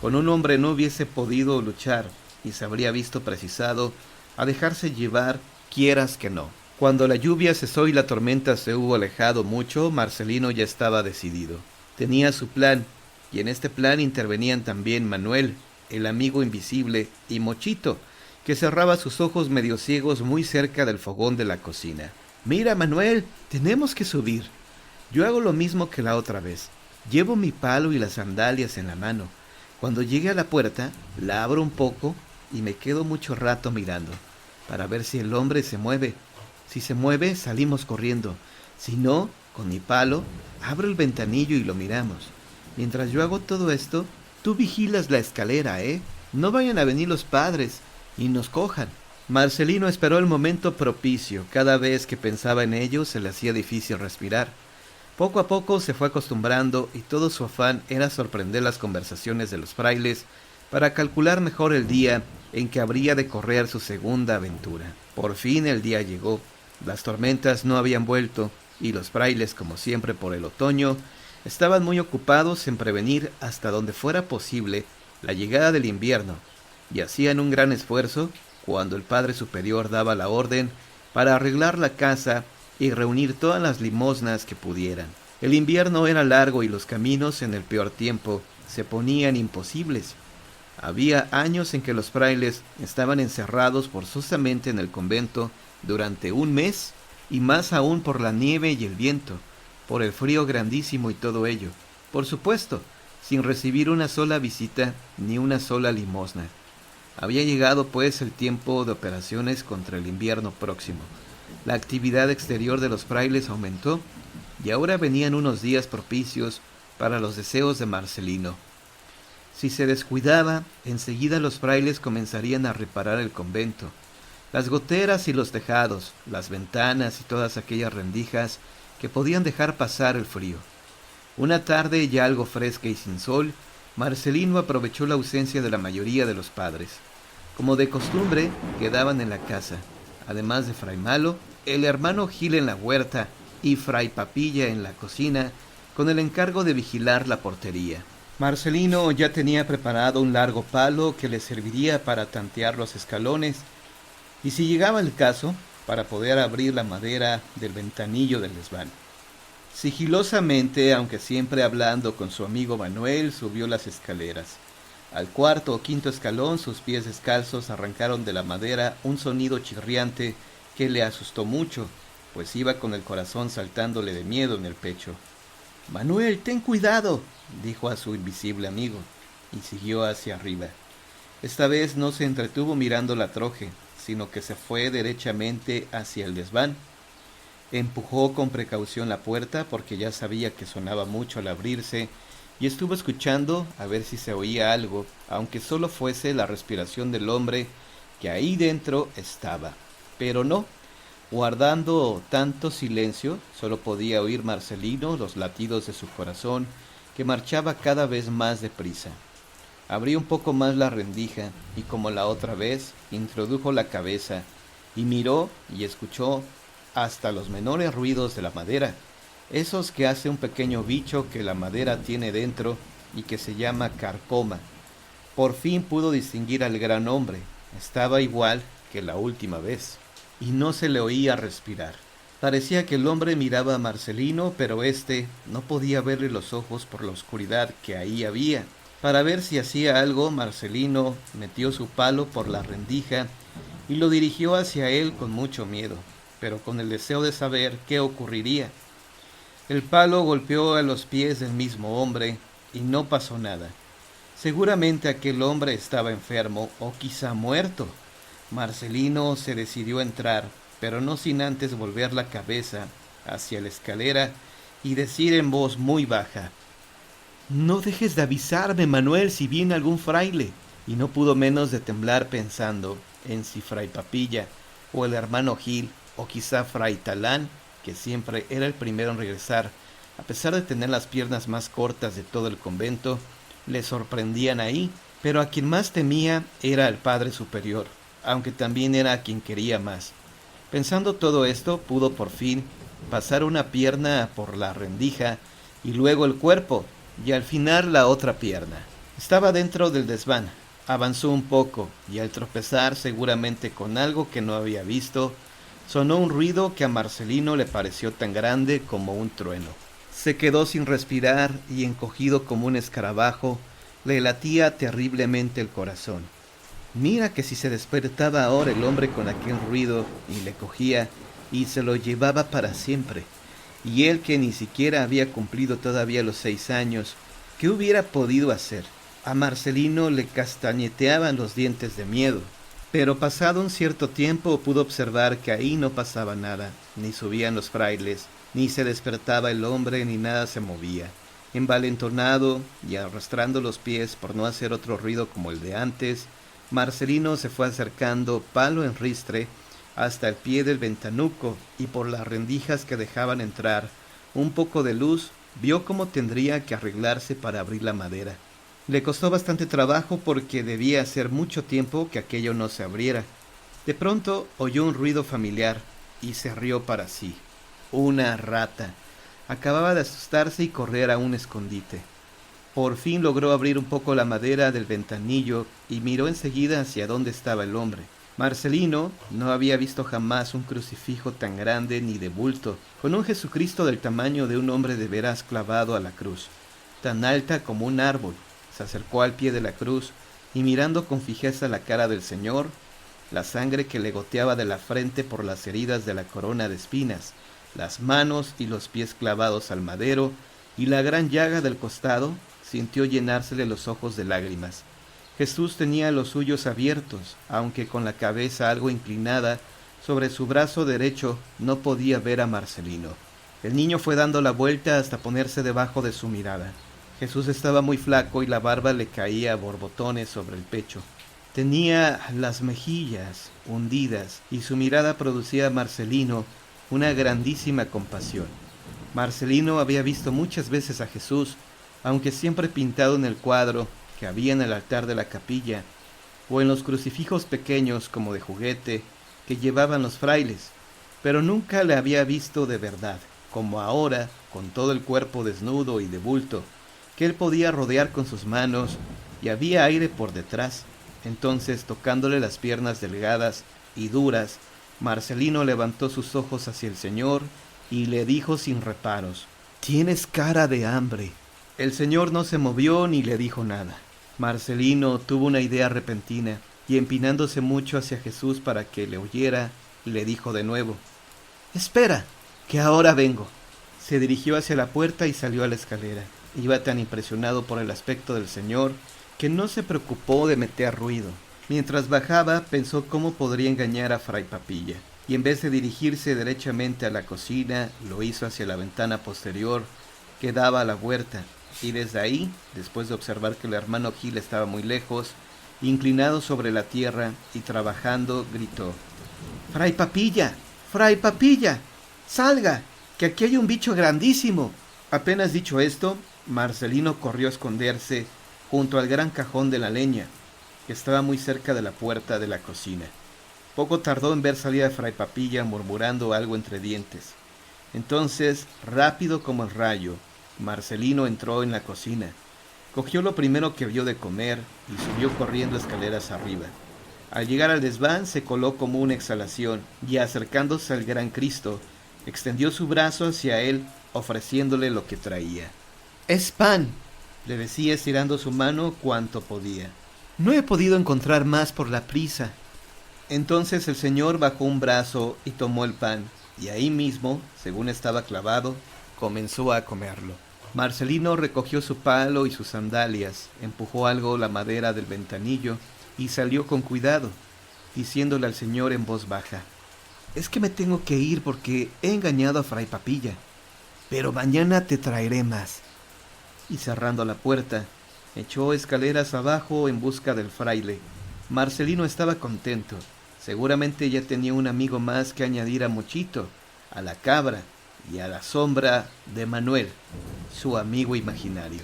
Con un hombre no hubiese podido luchar y se habría visto precisado a dejarse llevar, quieras que no. Cuando la lluvia cesó y la tormenta se hubo alejado mucho, Marcelino ya estaba decidido. Tenía su plan, y en este plan intervenían también Manuel, el amigo invisible, y Mochito, que cerraba sus ojos medio ciegos muy cerca del fogón de la cocina. «Mira, Manuel, tenemos que subir. Yo hago lo mismo que la otra vez. Llevo mi palo y las sandalias en la mano. Cuando llegue a la puerta, la abro un poco y me quedo mucho rato mirando, para ver si el hombre se mueve. Si se mueve, salimos corriendo. Si no, con mi palo, abro el ventanillo y lo miramos. Mientras yo hago todo esto, tú vigilas la escalera, ¿eh? No vayan a venir los padres y nos cojan». Marcelino esperó el momento propicio. Cada vez que pensaba en ello se le hacía difícil respirar. Poco a poco se fue acostumbrando y todo su afán era sorprender las conversaciones de los frailes para calcular mejor el día en que habría de correr su segunda aventura. Por fin el día llegó. Las tormentas no habían vuelto y los frailes, como siempre por el otoño, estaban muy ocupados en prevenir hasta donde fuera posible la llegada del invierno y hacían un gran esfuerzo cuando el Padre Superior daba la orden para arreglar la casa y reunir todas las limosnas que pudieran. El invierno era largo y los caminos en el peor tiempo se ponían imposibles. Había años en que los frailes estaban encerrados forzosamente en el convento durante un mes, y más aún por la nieve y el viento, por el frío grandísimo y todo ello. Por supuesto, sin recibir una sola visita ni una sola limosna. Había llegado pues el tiempo de operaciones contra el invierno próximo. La actividad exterior de los frailes aumentó y ahora venían unos días propicios para los deseos de Marcelino. Si se descuidaba, enseguida los frailes comenzarían a reparar el convento. Las goteras y los tejados, las ventanas y todas aquellas rendijas que podían dejar pasar el frío. Una tarde ya algo fresca y sin sol, Marcelino aprovechó la ausencia de la mayoría de los padres. Como de costumbre, quedaban en la casa, además de Fray Malo, el hermano Gil en la huerta y Fray Papilla en la cocina, con el encargo de vigilar la portería. Marcelino ya tenía preparado un largo palo que le serviría para tantear los escalones, y si llegaba el caso, para poder abrir la madera del ventanillo del desván. Sigilosamente, aunque siempre hablando con su amigo Manuel, subió las escaleras. Al cuarto o quinto escalón, sus pies descalzos arrancaron de la madera un sonido chirriante que le asustó mucho, pues iba con el corazón saltándole de miedo en el pecho. «Manuel, ten cuidado», dijo a su invisible amigo, y siguió hacia arriba. Esta vez no se entretuvo mirando la troje, sino que se fue derechamente hacia el desván. Empujó con precaución la puerta porque ya sabía que sonaba mucho al abrirse y estuvo escuchando a ver si se oía algo, aunque solo fuese la respiración del hombre que ahí dentro estaba. Pero no, guardando tanto silencio, solo podía oír Marcelino los latidos de su corazón que marchaba cada vez más deprisa. Abrió un poco más la rendija y como la otra vez, introdujo la cabeza y miró y escuchó hasta los menores ruidos de la madera, esos que hace un pequeño bicho que la madera tiene dentro y que se llama carcoma. Por fin pudo distinguir al gran hombre. Estaba igual que la última vez y no se le oía respirar. Parecía que el hombre miraba a Marcelino, pero éste no podía verle los ojos por la oscuridad que ahí había. Para ver si hacía algo, Marcelino metió su palo por la rendija y lo dirigió hacia él con mucho miedo, pero con el deseo de saber qué ocurriría. El palo golpeó a los pies del mismo hombre y no pasó nada. Seguramente aquel hombre estaba enfermo o quizá muerto. Marcelino se decidió a entrar, pero no sin antes volver la cabeza hacia la escalera y decir en voz muy baja: «No dejes de avisarme, Manuel, si viene algún fraile». Y no pudo menos de temblar pensando en si Fray Papilla o el hermano Gil o quizá Fray Talán, que siempre era el primero en regresar, a pesar de tener las piernas más cortas de todo el convento, le sorprendían ahí. Pero a quien más temía era al Padre Superior, aunque también era a quien quería más. Pensando todo esto, pudo por fin pasar una pierna por la rendija y luego el cuerpo, y al final la otra pierna. Estaba dentro del desván. Avanzó un poco, y al tropezar seguramente con algo que no había visto, sonó un ruido que a Marcelino le pareció tan grande como un trueno. Se quedó sin respirar y encogido como un escarabajo, le latía terriblemente el corazón. Mira que si se despertaba ahora el hombre con aquel ruido y le cogía y se lo llevaba para siempre. Y él que ni siquiera había cumplido todavía los 6 años, ¿qué hubiera podido hacer? A Marcelino le castañeteaban los dientes de miedo, pero pasado un cierto tiempo pudo observar que ahí no pasaba nada, ni subían los frailes, ni se despertaba el hombre, ni nada se movía. Envalentonado y arrastrando los pies por no hacer otro ruido como el de antes, Marcelino se fue acercando palo en ristre hasta el pie del ventanuco y por las rendijas que dejaban entrar un poco de luz vio cómo tendría que arreglarse para abrir la madera. Le costó bastante trabajo porque debía hacer mucho tiempo que aquello no se abriera. De pronto oyó un ruido familiar y se rió para sí. Una rata. Acababa de asustarse y correr a un escondite. Por fin logró abrir un poco la madera del ventanillo y miró enseguida hacia dónde estaba el hombre. Marcelino no había visto jamás un crucifijo tan grande ni de bulto, con un Jesucristo del tamaño de un hombre de veras clavado a la cruz, tan alta como un árbol. Se acercó al pie de la cruz y mirando con fijeza la cara del Señor, la sangre que le goteaba de la frente por las heridas de la corona de espinas, las manos y los pies clavados al madero y la gran llaga del costado, sintió llenársele los ojos de lágrimas. Jesús tenía los suyos abiertos, aunque con la cabeza algo inclinada, sobre su brazo derecho no podía ver a Marcelino. El niño fue dando la vuelta hasta ponerse debajo de su mirada. Jesús estaba muy flaco y la barba le caía a borbotones sobre el pecho. Tenía las mejillas hundidas y su mirada producía a Marcelino una grandísima compasión. Marcelino había visto muchas veces a Jesús, aunque siempre pintado en el cuadro que había en el altar de la capilla, o en los crucifijos pequeños como de juguete que llevaban los frailes, pero nunca le había visto de verdad, como ahora, con todo el cuerpo desnudo y de bulto, que él podía rodear con sus manos, y había aire por detrás. Entonces, tocándole las piernas delgadas y duras, Marcelino levantó sus ojos hacia el Señor y le dijo sin reparos: «Tienes cara de hambre». El Señor no se movió ni le dijo nada. Marcelino tuvo una idea repentina y empinándose mucho hacia Jesús para que le oyera, le dijo de nuevo: «Espera, que ahora vengo». Se dirigió hacia la puerta y salió a la escalera. Iba tan impresionado por el aspecto del Señor que no se preocupó de meter ruido. Mientras bajaba, pensó cómo podría engañar a Fray Papilla, y en vez de dirigirse derechamente a la cocina, lo hizo hacia la ventana posterior que daba a la huerta, y desde ahí, después de observar que el hermano Gil estaba muy lejos, inclinado sobre la tierra y trabajando, gritó: «¡Fray Papilla! ¡Fray Papilla! ¡Salga! ¡Que aquí hay un bicho grandísimo!». Apenas dicho esto, Marcelino corrió a esconderse junto al gran cajón de la leña, que estaba muy cerca de la puerta de la cocina. Poco tardó en ver salir a Fray Papilla murmurando algo entre dientes. Entonces, rápido como el rayo, Marcelino entró en la cocina, cogió lo primero que vio de comer y subió corriendo escaleras arriba. Al llegar al desván se coló como una exhalación y acercándose al gran Cristo, extendió su brazo hacia él ofreciéndole lo que traía. «Es pan», le decía estirando su mano cuanto podía. «No he podido encontrar más por la prisa». Entonces el Señor bajó un brazo y tomó el pan, y ahí mismo, según estaba clavado, comenzó a comerlo. Marcelino recogió su palo y sus sandalias, empujó algo la madera del ventanillo y salió con cuidado, diciéndole al Señor en voz baja: «Es que me tengo que ir porque he engañado a Fray Papilla, pero mañana te traeré más». Y cerrando la puerta, echó escaleras abajo en busca del fraile. Marcelino estaba contento. Seguramente ya tenía un amigo más que añadir a Mochito, a la cabra y a la sombra de Manuel, su amigo imaginario.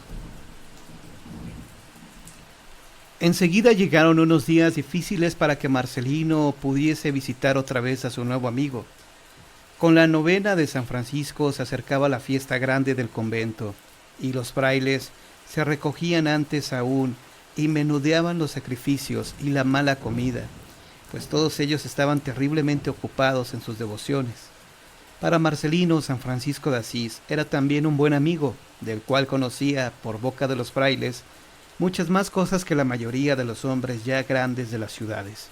Enseguida llegaron unos días difíciles para que Marcelino pudiese visitar otra vez a su nuevo amigo. Con la novena de San Francisco se acercaba la fiesta grande del convento, y los frailes se recogían antes aún y menudeaban los sacrificios y la mala comida, pues todos ellos estaban terriblemente ocupados en sus devociones. Para Marcelino, San Francisco de Asís era también un buen amigo, del cual conocía, por boca de los frailes, muchas más cosas que la mayoría de los hombres ya grandes de las ciudades.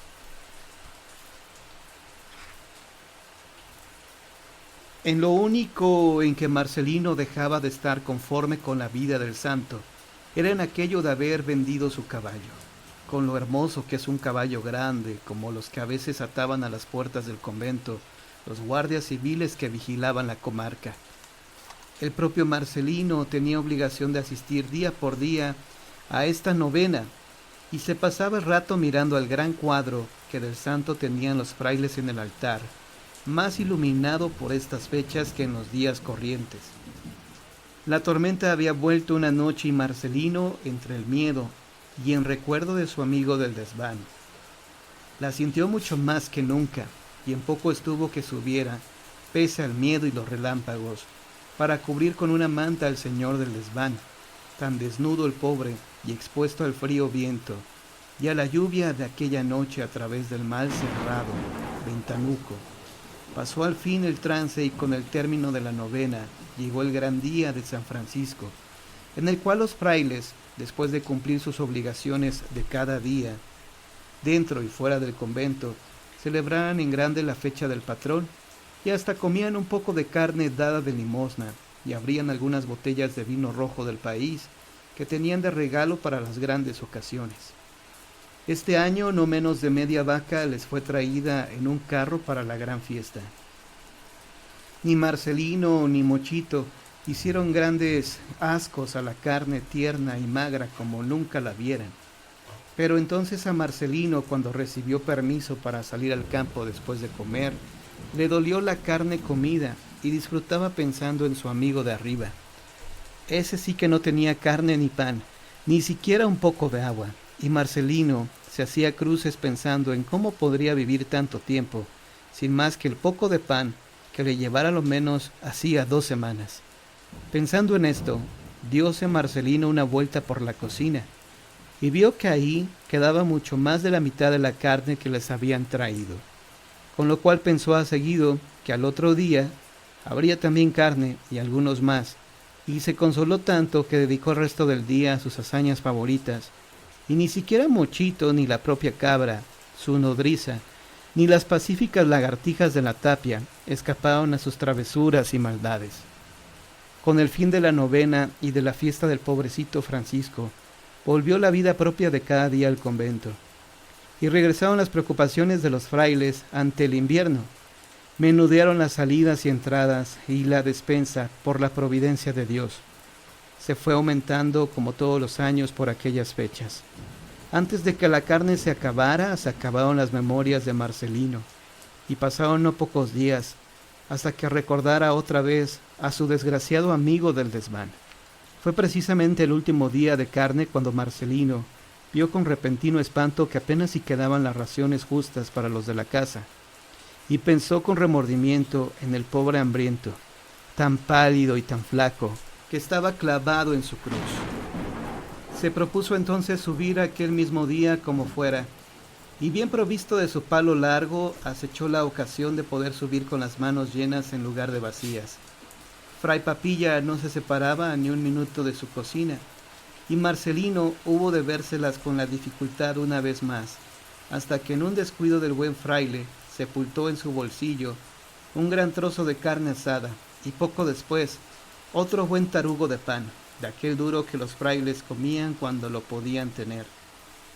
En lo único en que Marcelino dejaba de estar conforme con la vida del santo, era en aquello de haber vendido su caballo, con lo hermoso que es un caballo grande, como los que a veces ataban a las puertas del convento los guardias civiles que vigilaban la comarca. El propio Marcelino tenía obligación de asistir día por día a esta novena, y se pasaba el rato mirando al gran cuadro que del santo tenían los frailes en el altar, más iluminado por estas fechas que en los días corrientes. La tormenta había vuelto una noche y Marcelino, entre el miedo y en recuerdo de su amigo del desván, la sintió mucho más que nunca, y en poco estuvo que subiera, pese al miedo y los relámpagos, para cubrir con una manta al señor del desván, tan desnudo el pobre y expuesto al frío viento, y a la lluvia de aquella noche a través del mal cerrado, ventanuco. Pasó al fin el trance y con el término de la novena llegó el gran día de San Francisco, en el cual los frailes, después de cumplir sus obligaciones de cada día, dentro y fuera del convento, celebraban en grande la fecha del patrón y hasta comían un poco de carne dada de limosna y abrían algunas botellas de vino rojo del país que tenían de regalo para las grandes ocasiones. Este año no menos de media vaca les fue traída en un carro para la gran fiesta. Ni Marcelino ni Mochito hicieron grandes ascos a la carne tierna y magra como nunca la vieran. Pero entonces a Marcelino, cuando recibió permiso para salir al campo después de comer, le dolió la carne comida y disfrutaba pensando en su amigo de arriba. Ese sí que no tenía carne ni pan, ni siquiera un poco de agua, y Marcelino se hacía cruces pensando en cómo podría vivir tanto tiempo, sin más que el poco de pan que le llevara lo menos hacía 2 semanas. Pensando en esto, dióse Marcelino una vuelta por la cocina, y vio que ahí quedaba mucho más de la mitad de la carne que les habían traído, con lo cual pensó a seguido que al otro día habría también carne y algunos más, y se consoló tanto que dedicó el resto del día a sus hazañas favoritas, y ni siquiera Mochito ni la propia cabra, su nodriza, ni las pacíficas lagartijas de la tapia escaparon a sus travesuras y maldades. Con el fin de la novena y de la fiesta del pobrecito Francisco, volvió la vida propia de cada día al convento, y regresaron las preocupaciones de los frailes ante el invierno. Menudearon las salidas y entradas y la despensa por la providencia de Dios. Se fue aumentando como todos los años por aquellas fechas. Antes de que la carne se acabara, se acabaron las memorias de Marcelino, y pasaron no pocos días hasta que recordara otra vez a su desgraciado amigo del desván. Fue precisamente el último día de carne cuando Marcelino vio con repentino espanto que apenas si quedaban las raciones justas para los de la casa, y pensó con remordimiento en el pobre hambriento, tan pálido y tan flaco, que estaba clavado en su cruz. Se propuso entonces subir aquel mismo día como fuera, y bien provisto de su palo largo, acechó la ocasión de poder subir con las manos llenas en lugar de vacías. Fray Papilla no se separaba ni un minuto de su cocina, y Marcelino hubo de vérselas con la dificultad una vez más, hasta que en un descuido del buen fraile sepultó en su bolsillo un gran trozo de carne asada, y poco después otro buen tarugo de pan, de aquel duro que los frailes comían cuando lo podían tener.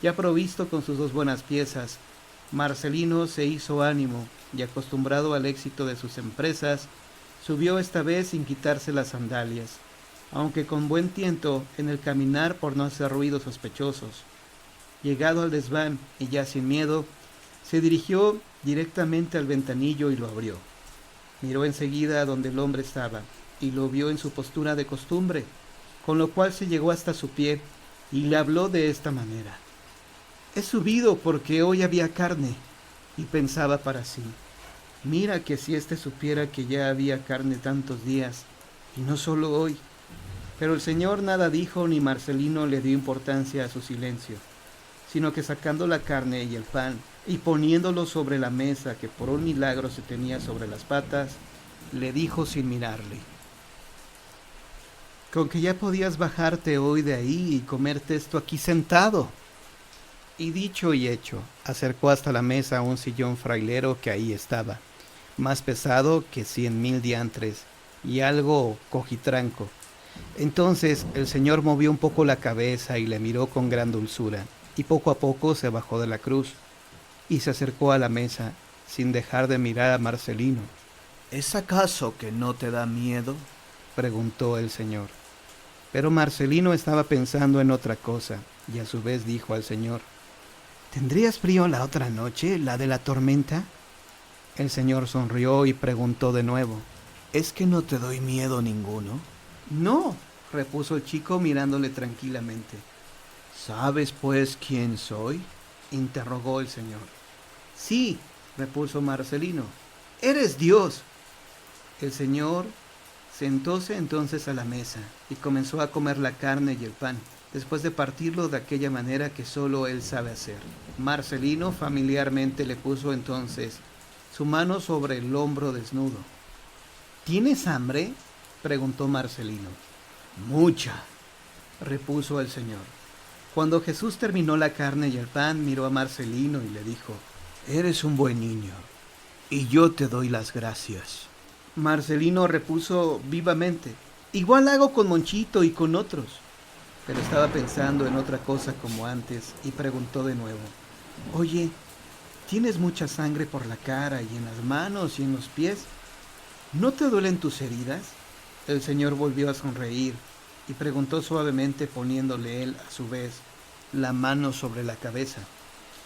Ya provisto con sus 2 buenas piezas, Marcelino se hizo ánimo y, acostumbrado al éxito de sus empresas, subió esta vez sin quitarse las sandalias, aunque con buen tiento en el caminar por no hacer ruidos sospechosos. Llegado al desván y ya sin miedo, se dirigió directamente al ventanillo y lo abrió. Miró enseguida a donde el hombre estaba y lo vio en su postura de costumbre, con lo cual se llegó hasta su pie y le habló de esta manera: «He subido porque hoy había carne», y pensaba para sí: «Mira que si éste supiera que ya había carne tantos días, y no solo hoy». Pero el señor nada dijo ni Marcelino le dio importancia a su silencio, sino que sacando la carne y el pan y poniéndolo sobre la mesa que por un milagro se tenía sobre las patas, le dijo sin mirarle: «Con que ya podías bajarte hoy de ahí y comerte esto aquí sentado». Y dicho y hecho, acercó hasta la mesa un sillón frailero que ahí estaba, más pesado que 100,000 diantres, y algo cojitranco. Entonces el señor movió un poco la cabeza y le miró con gran dulzura, y poco a poco se bajó de la cruz, y se acercó a la mesa, sin dejar de mirar a Marcelino. «¿Es acaso que no te da miedo?», preguntó el señor. Pero Marcelino estaba pensando en otra cosa, y a su vez dijo al Señor: ¿Tendrías frío la otra noche, la de la tormenta? El Señor sonrió y preguntó de nuevo: ¿Es que no te doy miedo ninguno? No, repuso el chico mirándole tranquilamente. ¿Sabes pues quién soy?, interrogó el Señor. Sí, repuso Marcelino, eres Dios. El Señor sentóse entonces a la mesa y comenzó a comer la carne y el pan, después de partirlo de aquella manera que solo él sabe hacer. Marcelino familiarmente le puso entonces su mano sobre el hombro desnudo. ¿Tienes hambre?, preguntó Marcelino. Mucha, repuso el Señor. Cuando Jesús terminó la carne y el pan, miró a Marcelino y le dijo: Eres un buen niño, y yo te doy las gracias. Marcelino repuso vivamente: Igual hago con Monchito y con otros. Pero estaba pensando en otra cosa como antes y preguntó de nuevo: Oye, ¿tienes mucha sangre por la cara y en las manos y en los pies? ¿No te duelen tus heridas? El Señor volvió a sonreír y preguntó suavemente, poniéndole él a su vez la mano sobre la cabeza: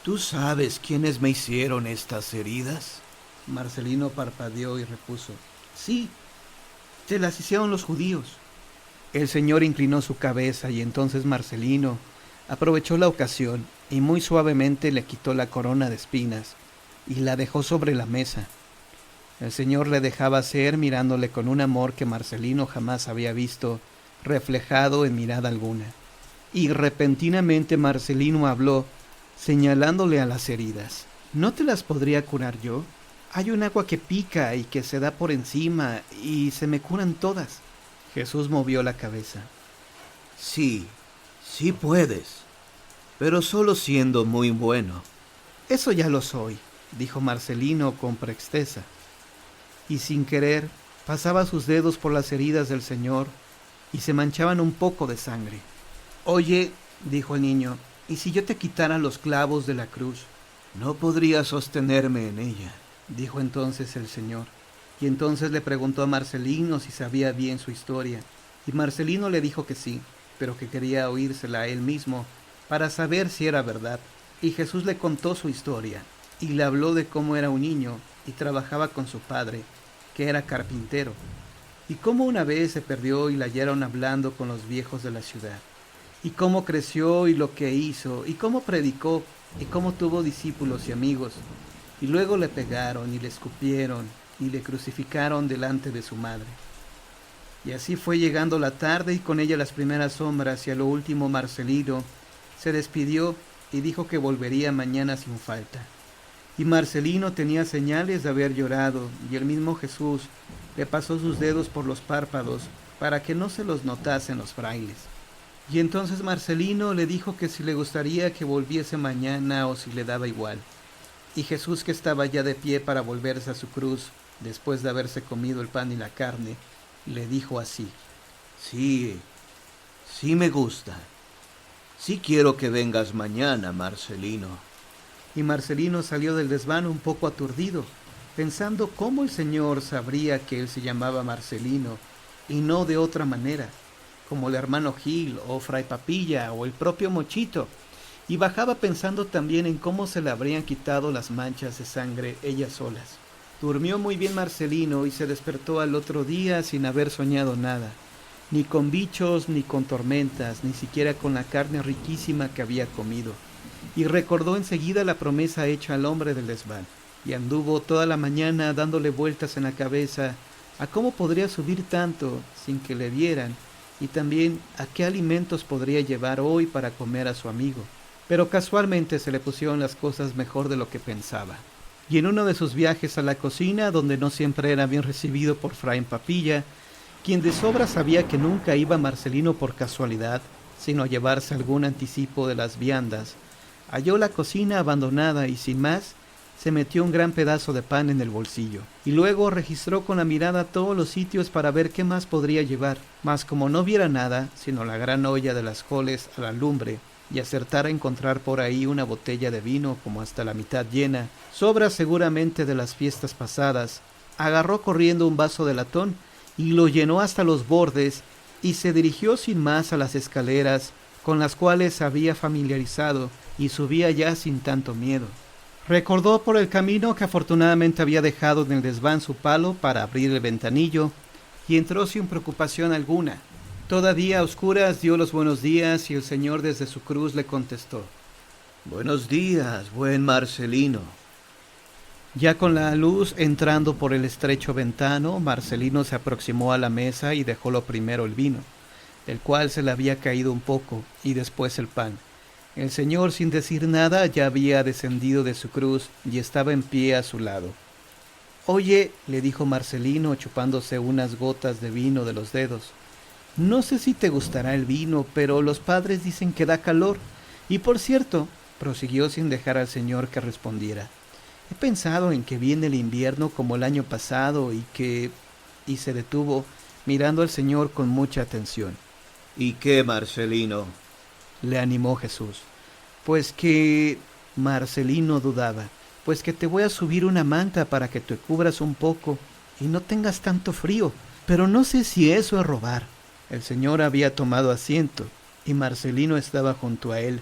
¿Tú sabes quiénes me hicieron estas heridas? Marcelino parpadeó y repuso: Sí, te las hicieron los judíos. El Señor inclinó su cabeza y entonces Marcelino aprovechó la ocasión y muy suavemente le quitó la corona de espinas y la dejó sobre la mesa. El Señor le dejaba hacer, mirándole con un amor que Marcelino jamás había visto reflejado en mirada alguna. Y repentinamente Marcelino habló, señalándole a las heridas: ¿No te las podría curar yo? Hay un agua que pica y que se da por encima y se me curan todas. Jesús movió la cabeza. Sí, sí puedes, pero solo siendo muy bueno. Eso ya lo soy, dijo Marcelino con presteza. Y sin querer pasaba sus dedos por las heridas del Señor y se manchaban un poco de sangre. Oye, dijo el niño, ¿y si yo te quitara los clavos de la cruz? No podría sostenerme en ella, dijo entonces el Señor. Y entonces le preguntó a Marcelino si sabía bien su historia, y Marcelino le dijo que sí, pero que quería oírsela a él mismo para saber si era verdad. Y Jesús le contó su historia, y le habló de cómo era un niño y trabajaba con su padre, que era carpintero, y cómo una vez se perdió y la hallaron hablando con los viejos de la ciudad, y cómo creció y lo que hizo, y cómo predicó, y cómo tuvo discípulos y amigos, y luego le pegaron y le escupieron y le crucificaron delante de su madre. Y así fue llegando la tarde y con ella las primeras sombras, y a lo último Marcelino se despidió y dijo que volvería mañana sin falta. Y Marcelino tenía señales de haber llorado, y el mismo Jesús le pasó sus dedos por los párpados para que no se los notasen los frailes. Y entonces Marcelino le dijo que si le gustaría que volviese mañana o si le daba igual. Y Jesús, que estaba ya de pie para volverse a su cruz, después de haberse comido el pan y la carne, le dijo así: Sí, sí me gusta. Sí quiero que vengas mañana, Marcelino. Y Marcelino salió del desván un poco aturdido, pensando cómo el Señor sabría que él se llamaba Marcelino y no de otra manera, como el hermano Gil o Fray Papilla o el propio Mochito, y bajaba pensando también en cómo se le habrían quitado las manchas de sangre ellas solas. Durmió muy bien Marcelino y se despertó al otro día sin haber soñado nada, ni con bichos, ni con tormentas, ni siquiera con la carne riquísima que había comido. Y recordó enseguida la promesa hecha al hombre del desván, y anduvo toda la mañana dándole vueltas en la cabeza a cómo podría subir tanto sin que le vieran, y también a qué alimentos podría llevar hoy para comer a su amigo. Pero casualmente se le pusieron las cosas mejor de lo que pensaba. Y en uno de sus viajes a la cocina, donde no siempre era bien recibido por Fray Papilla, quien de sobra sabía que nunca iba Marcelino por casualidad, sino a llevarse algún anticipo de las viandas, halló la cocina abandonada y sin más, se metió un gran pedazo de pan en el bolsillo, y luego registró con la mirada todos los sitios para ver qué más podría llevar, mas como no viera nada, sino la gran olla de las coles a la lumbre, y acertara a encontrar por ahí una botella de vino como hasta la mitad llena, sobra seguramente de las fiestas pasadas, agarró corriendo un vaso de latón y lo llenó hasta los bordes, y se dirigió sin más a las escaleras, con las cuales se había familiarizado y subía ya sin tanto miedo. Recordó por el camino que afortunadamente había dejado en el desván su palo para abrir el ventanillo y entró sin preocupación alguna. Todavía a oscuras dio los buenos días y el Señor desde su cruz le contestó:
Buenos días, buen Marcelino.
Ya con la luz entrando por el estrecho ventano, Marcelino se aproximó a la mesa y dejó lo primero el vino, del cual se le había caído un poco, y después el pan. El Señor, sin decir nada, ya había descendido de su cruz y estaba en pie a su lado. «Oye», le dijo Marcelino, chupándose unas gotas de vino de los dedos, «no sé si te gustará el vino, pero los padres dicen que da calor. Y por cierto», prosiguió sin dejar al Señor que respondiera, «he pensado en que viene el invierno como el año pasado y que...» Y se detuvo, mirando al Señor con mucha atención.
¿Y qué, Marcelino?,
le animó Jesús. «Pues que...» Marcelino dudaba. «Pues que te voy a subir una manta para que te cubras un poco y no tengas tanto frío. Pero no sé si eso es robar». El Señor había tomado asiento y Marcelino estaba junto a él,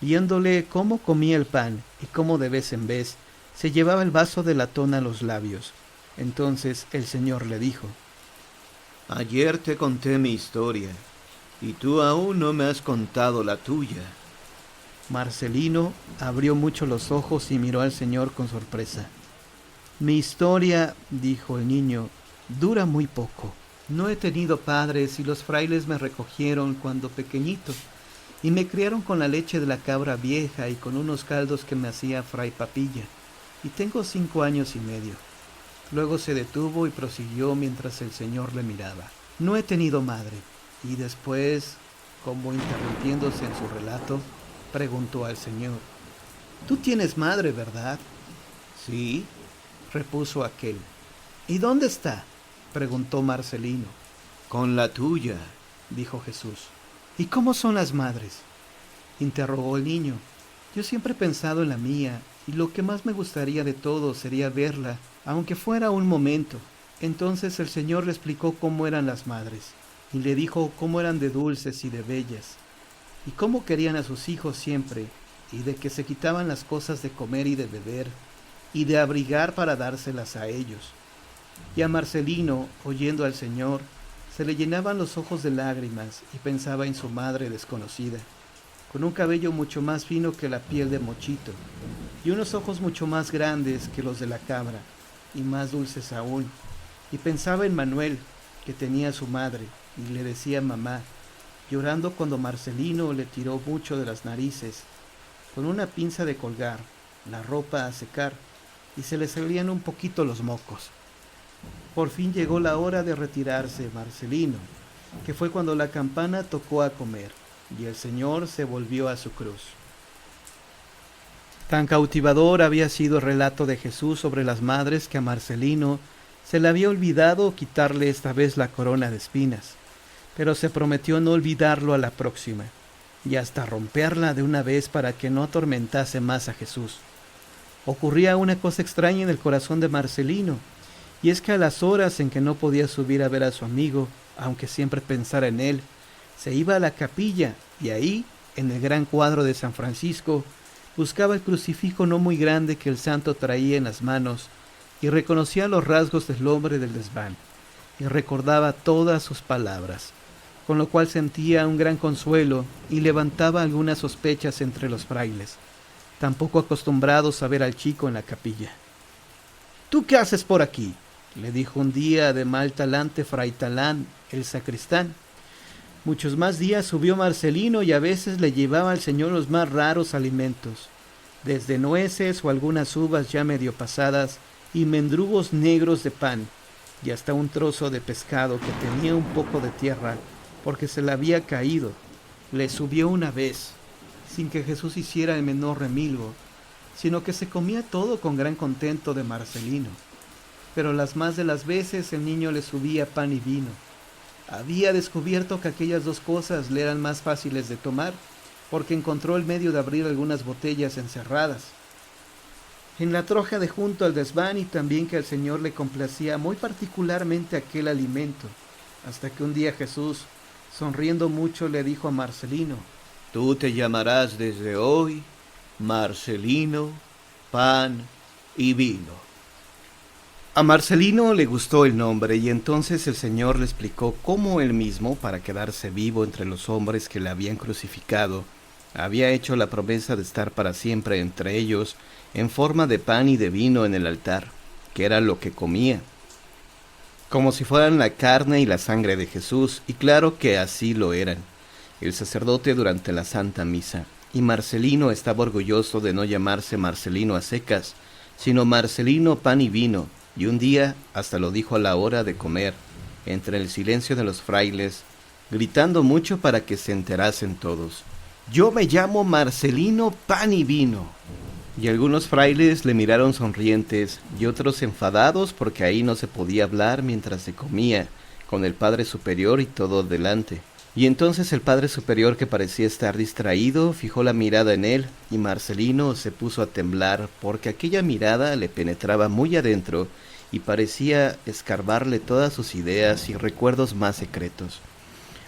viéndole cómo comía el pan y cómo de vez en vez se llevaba el vaso de latón a los labios. Entonces el Señor le dijo:
Ayer te conté mi historia, y tú aún no me has contado la tuya.
Marcelino abrió mucho los ojos y miró al Señor con sorpresa. «Mi historia», dijo el niño, «dura muy poco. No he tenido padres y los frailes me recogieron cuando pequeñito y me criaron con la leche de la cabra vieja y con unos caldos que me hacía Fray Papilla, y tengo 5 años y medio». Luego se detuvo y prosiguió mientras el Señor le miraba. «No he tenido madre». Y después, como interrumpiéndose en su relato, preguntó al Señor: «Tú tienes madre, ¿verdad?».
«Sí»,
repuso aquel. «¿Y dónde está?», preguntó Marcelino.
«Con la tuya»,
dijo Jesús. «¿Y cómo son las madres?», interrogó el niño. «Yo siempre he pensado en la mía, y lo que más me gustaría de todo sería verla, aunque fuera un momento». Entonces el Señor le explicó cómo eran las madres, y le dijo cómo eran de dulces y de bellas, y cómo querían a sus hijos siempre, y de que se quitaban las cosas de comer y de beber, y de abrigar para dárselas a ellos. Y a Marcelino, oyendo al Señor, se le llenaban los ojos de lágrimas y pensaba en su madre desconocida, con un cabello mucho más fino que la piel de mochito, y unos ojos mucho más grandes que los de la cabra, y más dulces aún, y pensaba en Manuel, que tenía a su madre, y le decía mamá, llorando cuando Marcelino le tiró mucho de las narices, con una pinza de colgar, la ropa a secar, y se le salían un poquito los mocos. Por fin llegó la hora de retirarse Marcelino, que fue cuando la campana tocó a comer, y el Señor se volvió a su cruz. Tan cautivador había sido el relato de Jesús sobre las madres que a Marcelino se le había olvidado quitarle esta vez la corona de espinas, pero se prometió no olvidarlo a la próxima, y hasta romperla de una vez para que no atormentase más a Jesús. Ocurría una cosa extraña en el corazón de Marcelino, y es que a las horas en que no podía subir a ver a su amigo, aunque siempre pensara en él, se iba a la capilla, y ahí, en el gran cuadro de San Francisco, buscaba el crucifijo no muy grande que el santo traía en las manos, y reconocía los rasgos del hombre del desván, y recordaba todas sus palabras, con lo cual sentía un gran consuelo y levantaba algunas sospechas entre los frailes, tampoco acostumbrados a ver al chico en la capilla. «¿Tú qué haces por aquí?», le dijo un día de mal talante Fray Talán, el sacristán. Muchos más días subió Marcelino y a veces le llevaba al Señor los más raros alimentos, desde nueces o algunas uvas ya medio pasadas y mendrugos negros de pan, y hasta un trozo de pescado que tenía un poco de tierra porque se le había caído. Le subió una vez, sin que Jesús hiciera el menor remilgo, sino que se comía todo con gran contento de Marcelino. Pero las más de las veces el niño le subía pan y vino. Había descubierto que aquellas dos cosas le eran más fáciles de tomar, porque encontró el medio de abrir algunas botellas encerradas en la troja de junto al desván, y también que al Señor le complacía muy particularmente aquel alimento, hasta que un día Jesús, sonriendo mucho, le dijo a Marcelino:
Tú te llamarás desde hoy Marcelino Pan y Vino.
A Marcelino le gustó el nombre y entonces el Señor le explicó cómo él mismo, para quedarse vivo entre los hombres que le habían crucificado, había hecho la promesa de estar para siempre entre ellos en forma de pan y de vino en el altar, que era lo que comía, como si fueran la carne y la sangre de Jesús, y claro que así lo eran, el sacerdote durante la Santa Misa. Y Marcelino estaba orgulloso de no llamarse Marcelino a secas, sino Marcelino Pan y Vino, y un día hasta lo dijo a la hora de comer, entre el silencio de los frailes, gritando mucho para que se enterasen todos. «Yo me llamo Marcelino Pan y Vino». Y algunos frailes le miraron sonrientes y otros enfadados porque ahí no se podía hablar mientras se comía, con el Padre Superior y todo delante. Y entonces el Padre Superior, que parecía estar distraído, fijó la mirada en él, y Marcelino se puso a temblar porque aquella mirada le penetraba muy adentro y parecía escarbarle todas sus ideas y recuerdos más secretos.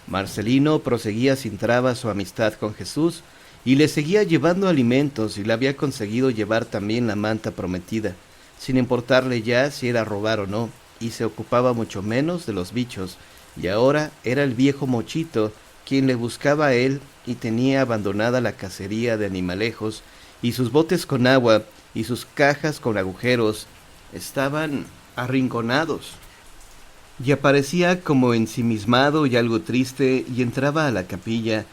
Marcelino proseguía sin trabas su amistad con Jesús y le seguía llevando alimentos y le había conseguido llevar también la manta prometida, sin importarle ya si era robar o no, y se ocupaba mucho menos de los bichos, y ahora era el viejo Mochito quien le buscaba a él y tenía abandonada la cacería de animalejos, y sus botes con agua y sus cajas con agujeros estaban arrinconados. Y aparecía como ensimismado y algo triste y entraba a la capilla,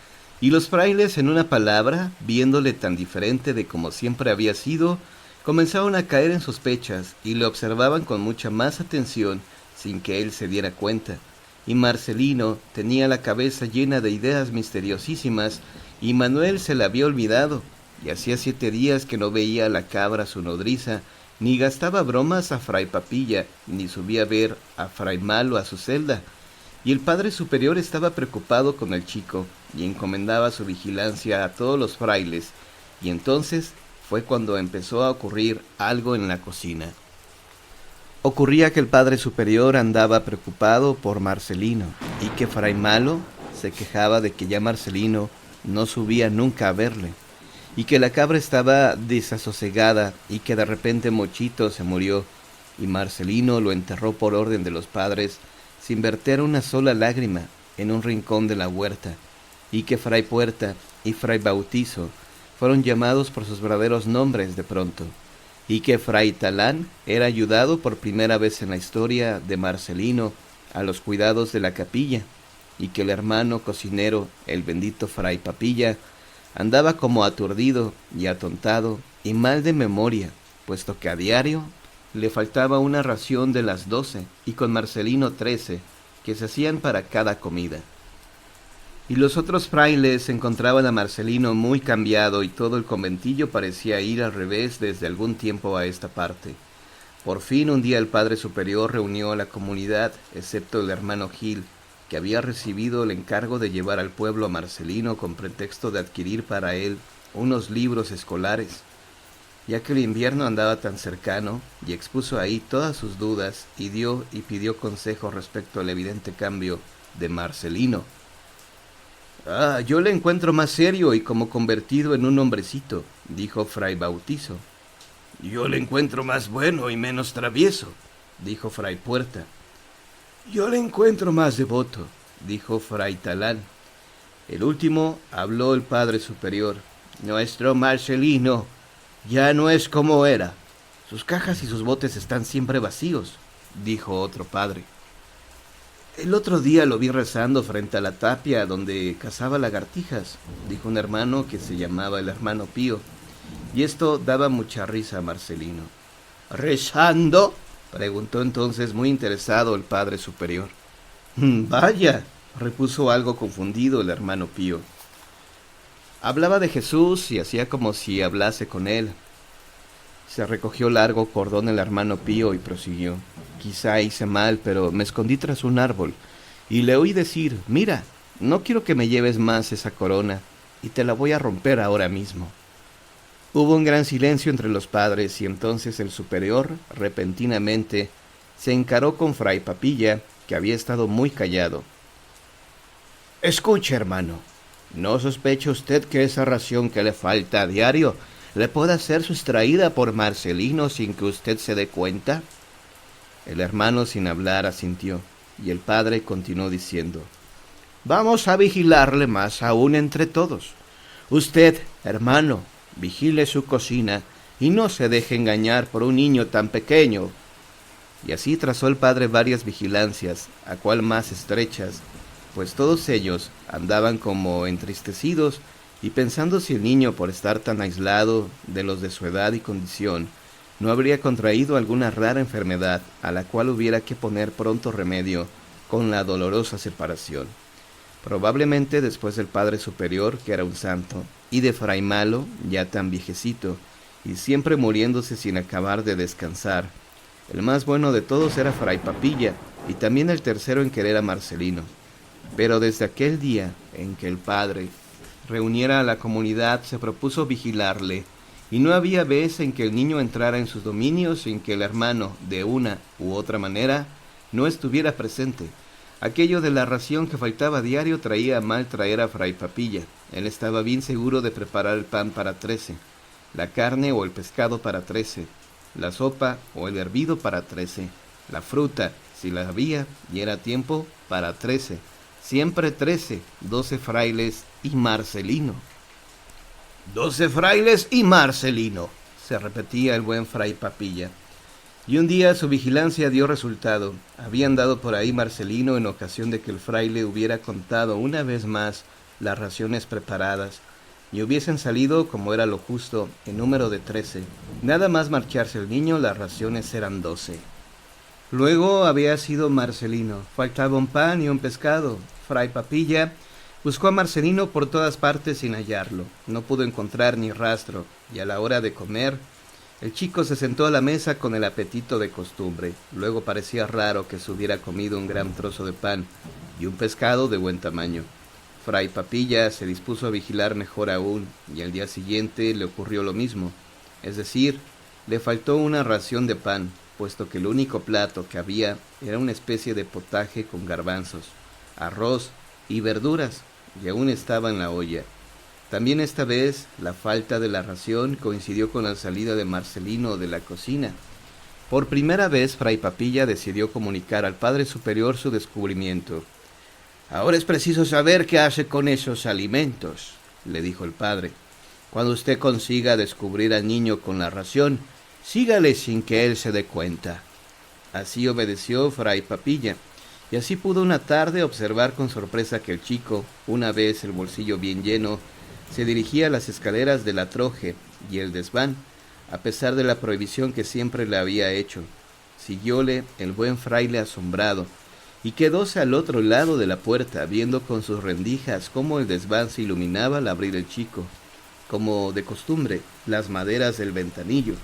y los frailes, en una palabra, viéndole tan diferente de como siempre había sido, comenzaron a caer en sospechas y le observaban con mucha más atención sin que él se diera cuenta. Y Marcelino tenía la cabeza llena de ideas misteriosísimas y Manuel se la había olvidado, y hacía 7 días que no veía a la cabra su nodriza, ni gastaba bromas a Fray Papilla, ni subía a ver a Fray Malo a su celda. Y el Padre Superior estaba preocupado con el chico y encomendaba su vigilancia a todos los frailes, y entonces fue cuando empezó a ocurrir algo en la cocina. Ocurría que el Padre Superior andaba preocupado por Marcelino, y que Fray Malo se quejaba de que ya Marcelino no subía nunca a verle, y que la cabra estaba desasosegada, y que de repente Mochito se murió, y Marcelino lo enterró por orden de los padres, sin verter una sola lágrima, en un rincón de la huerta, y que Fray Puerta y Fray Bautizo fueron llamados por sus verdaderos nombres de pronto, y que Fray Talán era ayudado por primera vez en la historia de Marcelino a los cuidados de la capilla, y que el hermano cocinero, el bendito Fray Papilla, andaba como aturdido y atontado y mal de memoria, puesto que a diario le faltaba una ración de las 12 y con Marcelino 13, que se hacían para cada comida. Y los otros frailes encontraban a Marcelino muy cambiado y todo el conventillo parecía ir al revés desde algún tiempo a esta parte. Por fin un día el Padre Superior reunió a la comunidad, excepto el hermano Gil, que había recibido el encargo de llevar al pueblo a Marcelino con pretexto de adquirir para él unos libros escolares, ya que el invierno andaba tan cercano, y expuso ahí todas sus dudas y dio y pidió consejo respecto al evidente cambio de Marcelino. Yo le encuentro más serio y como convertido en un hombrecito, dijo Fray Bautizo. Yo le encuentro más bueno y menos travieso, dijo Fray Puerta. Yo le encuentro más devoto, dijo Fray Talán. El último habló el Padre Superior. Nuestro Marcelino ya no es como era. Sus cajas y sus botes están siempre vacíos, dijo otro padre. El otro día lo vi rezando frente a la tapia donde cazaba lagartijas, dijo un hermano que se llamaba el hermano Pío, y esto daba mucha risa a Marcelino. ¿Rezando?, preguntó entonces muy interesado el Padre Superior. Vaya, repuso algo confundido el hermano Pío. Hablaba de Jesús y hacía como si hablase con él. Se recogió largo cordón el hermano Pío y prosiguió. Quizá hice mal, pero me escondí tras un árbol y le oí decir, mira, no quiero que me lleves más esa corona y te la voy a romper ahora mismo. Hubo un gran silencio entre los padres y entonces el superior, repentinamente, se encaró con Fray Papilla, que había estado muy callado. Escucha, hermano,
¿No sospecha usted que esa ración que le falta a diario le pueda ser sustraída por Marcelino sin que usted se dé cuenta?
El hermano sin hablar asintió, y el padre continuó diciendo:
Vamos a vigilarle más aún entre todos. Usted, hermano, vigile su cocina y no se deje engañar por un niño tan pequeño.
Y así trazó el padre varias vigilancias, a cual más estrechas, pues todos ellos andaban como entristecidos y pensando si el niño, por estar tan aislado de los de su edad y condición, no habría contraído alguna rara enfermedad a la cual hubiera que poner pronto remedio con la dolorosa separación. Probablemente después del Padre Superior, que era un santo, y de Fray Malo, ya tan viejecito, y siempre muriéndose sin acabar de descansar. El más bueno de todos era Fray Papilla, y también el tercero en querer a Marcelino. Pero desde aquel día en que el padre reuniera a la comunidad, se propuso vigilarle, y no había vez en que el niño entrara en sus dominios sin que el hermano, de una u otra manera, no estuviera presente. Aquello de la ración que faltaba a diario traía a mal traer a Fray Papilla. Él estaba bien seguro de preparar el pan para 13, la carne o el pescado para 13, la sopa o el hervido para 13, la fruta, si la había y era tiempo, para 13, siempre 13, 12 frailes y Marcelino.
12 frailes y Marcelino,
se repetía el buen Fray Papilla. Y un día su vigilancia dio resultado. Había andado por ahí Marcelino en ocasión de que el fraile hubiera contado una vez más las raciones preparadas, y hubiesen salido, como era lo justo, en número de 13. Nada más marcharse el niño, las raciones eran 12. Luego había sido Marcelino. Faltaba un pan y un pescado. Fray Papilla buscó a Marcelino por todas partes sin hallarlo. No pudo encontrar ni rastro, y a la hora de comer, el chico se sentó a la mesa con el apetito de costumbre. Luego parecía raro que se hubiera comido un gran trozo de pan y un pescado de buen tamaño. Fray Papilla se dispuso a vigilar mejor aún, y al día siguiente le ocurrió lo mismo. Es decir, le faltó una ración de pan, puesto que el único plato que había era una especie de potaje con garbanzos, arroz y verduras, y aún estaba en la olla. También esta vez la falta de la ración coincidió con la salida de Marcelino de la cocina. Por primera vez Fray Papilla decidió comunicar al Padre Superior su descubrimiento.
Ahora es preciso saber qué hace con esos alimentos, le dijo el padre. Cuando usted consiga descubrir al niño con la ración, sígale sin que él se dé cuenta.
Así obedeció Fray Papilla, y así pudo una tarde observar con sorpresa que el chico, una vez el bolsillo bien lleno, se dirigía a las escaleras de la troje y el desván, a pesar de la prohibición que siempre le había hecho. Siguióle el buen fraile asombrado, y quedóse al otro lado de la puerta, viendo con sus rendijas cómo el desván se iluminaba al abrir el chico, como de costumbre, las maderas del ventanillo.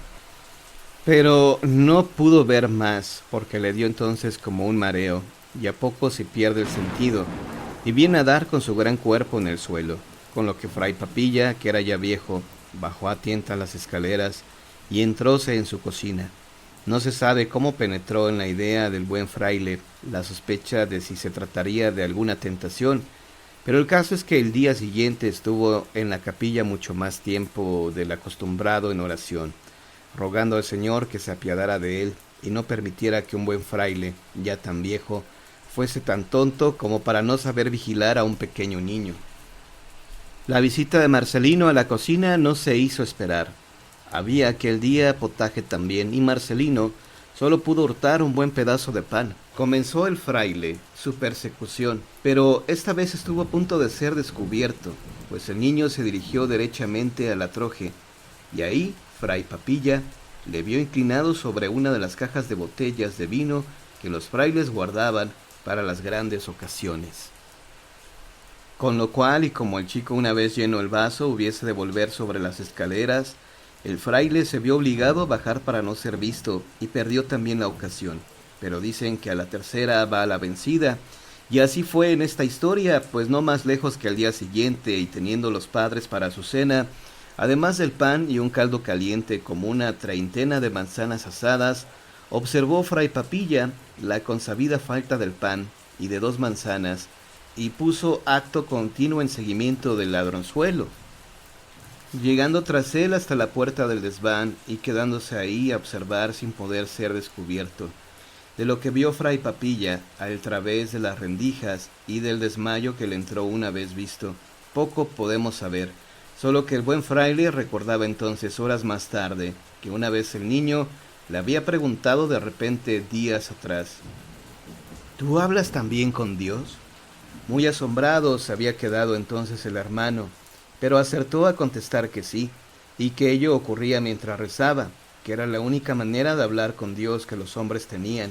Pero no pudo ver más, porque le dio entonces como un mareo, y a poco se pierde el sentido, y viene a dar con su gran cuerpo en el suelo, con lo que Fray Papilla, que era ya viejo, bajó a tientas las escaleras y entróse en su cocina. No se sabe cómo penetró en la idea del buen fraile la sospecha de si se trataría de alguna tentación, pero el caso es que el día siguiente estuvo en la capilla mucho más tiempo del acostumbrado en oración, rogando al Señor que se apiadara de él y no permitiera que un buen fraile, ya tan viejo, fuese tan tonto como para no saber vigilar a un pequeño niño. La visita de Marcelino a la cocina no se hizo esperar. Había aquel día potaje también, y Marcelino solo pudo hurtar un buen pedazo de pan. Comenzó el fraile su persecución, pero esta vez estuvo a punto de ser descubierto, pues el niño se dirigió derechamente a la troje, y ahí Fray Papilla le vio inclinado sobre una de las cajas de botellas de vino que los frailes guardaban para las grandes ocasiones. Con lo cual, y como el chico una vez lleno el vaso hubiese de volver sobre las escaleras, el fraile se vio obligado a bajar para no ser visto, y perdió también la ocasión. Pero dicen que a la tercera va la vencida, y así fue en esta historia, pues no más lejos que al día siguiente, y teniendo los padres para su cena, además del pan y un caldo caliente como una treintena de manzanas asadas, observó Fray Papilla la consabida falta del pan y de 2 manzanas,
y puso acto continuo en seguimiento del ladronzuelo, llegando tras él hasta la puerta del desván y quedándose ahí a observar sin poder ser descubierto. De lo que vio Fray Papilla al través de las rendijas y del desmayo que le entró una vez visto, poco podemos saber, solo que el buen fraile recordaba entonces horas más tarde que una vez el niño le había preguntado de repente días atrás: ¿Tú hablas también con Dios? Muy asombrado se había quedado entonces el hermano, pero acertó a contestar que sí, y que ello ocurría mientras rezaba, que era la única manera de hablar con Dios que los hombres tenían,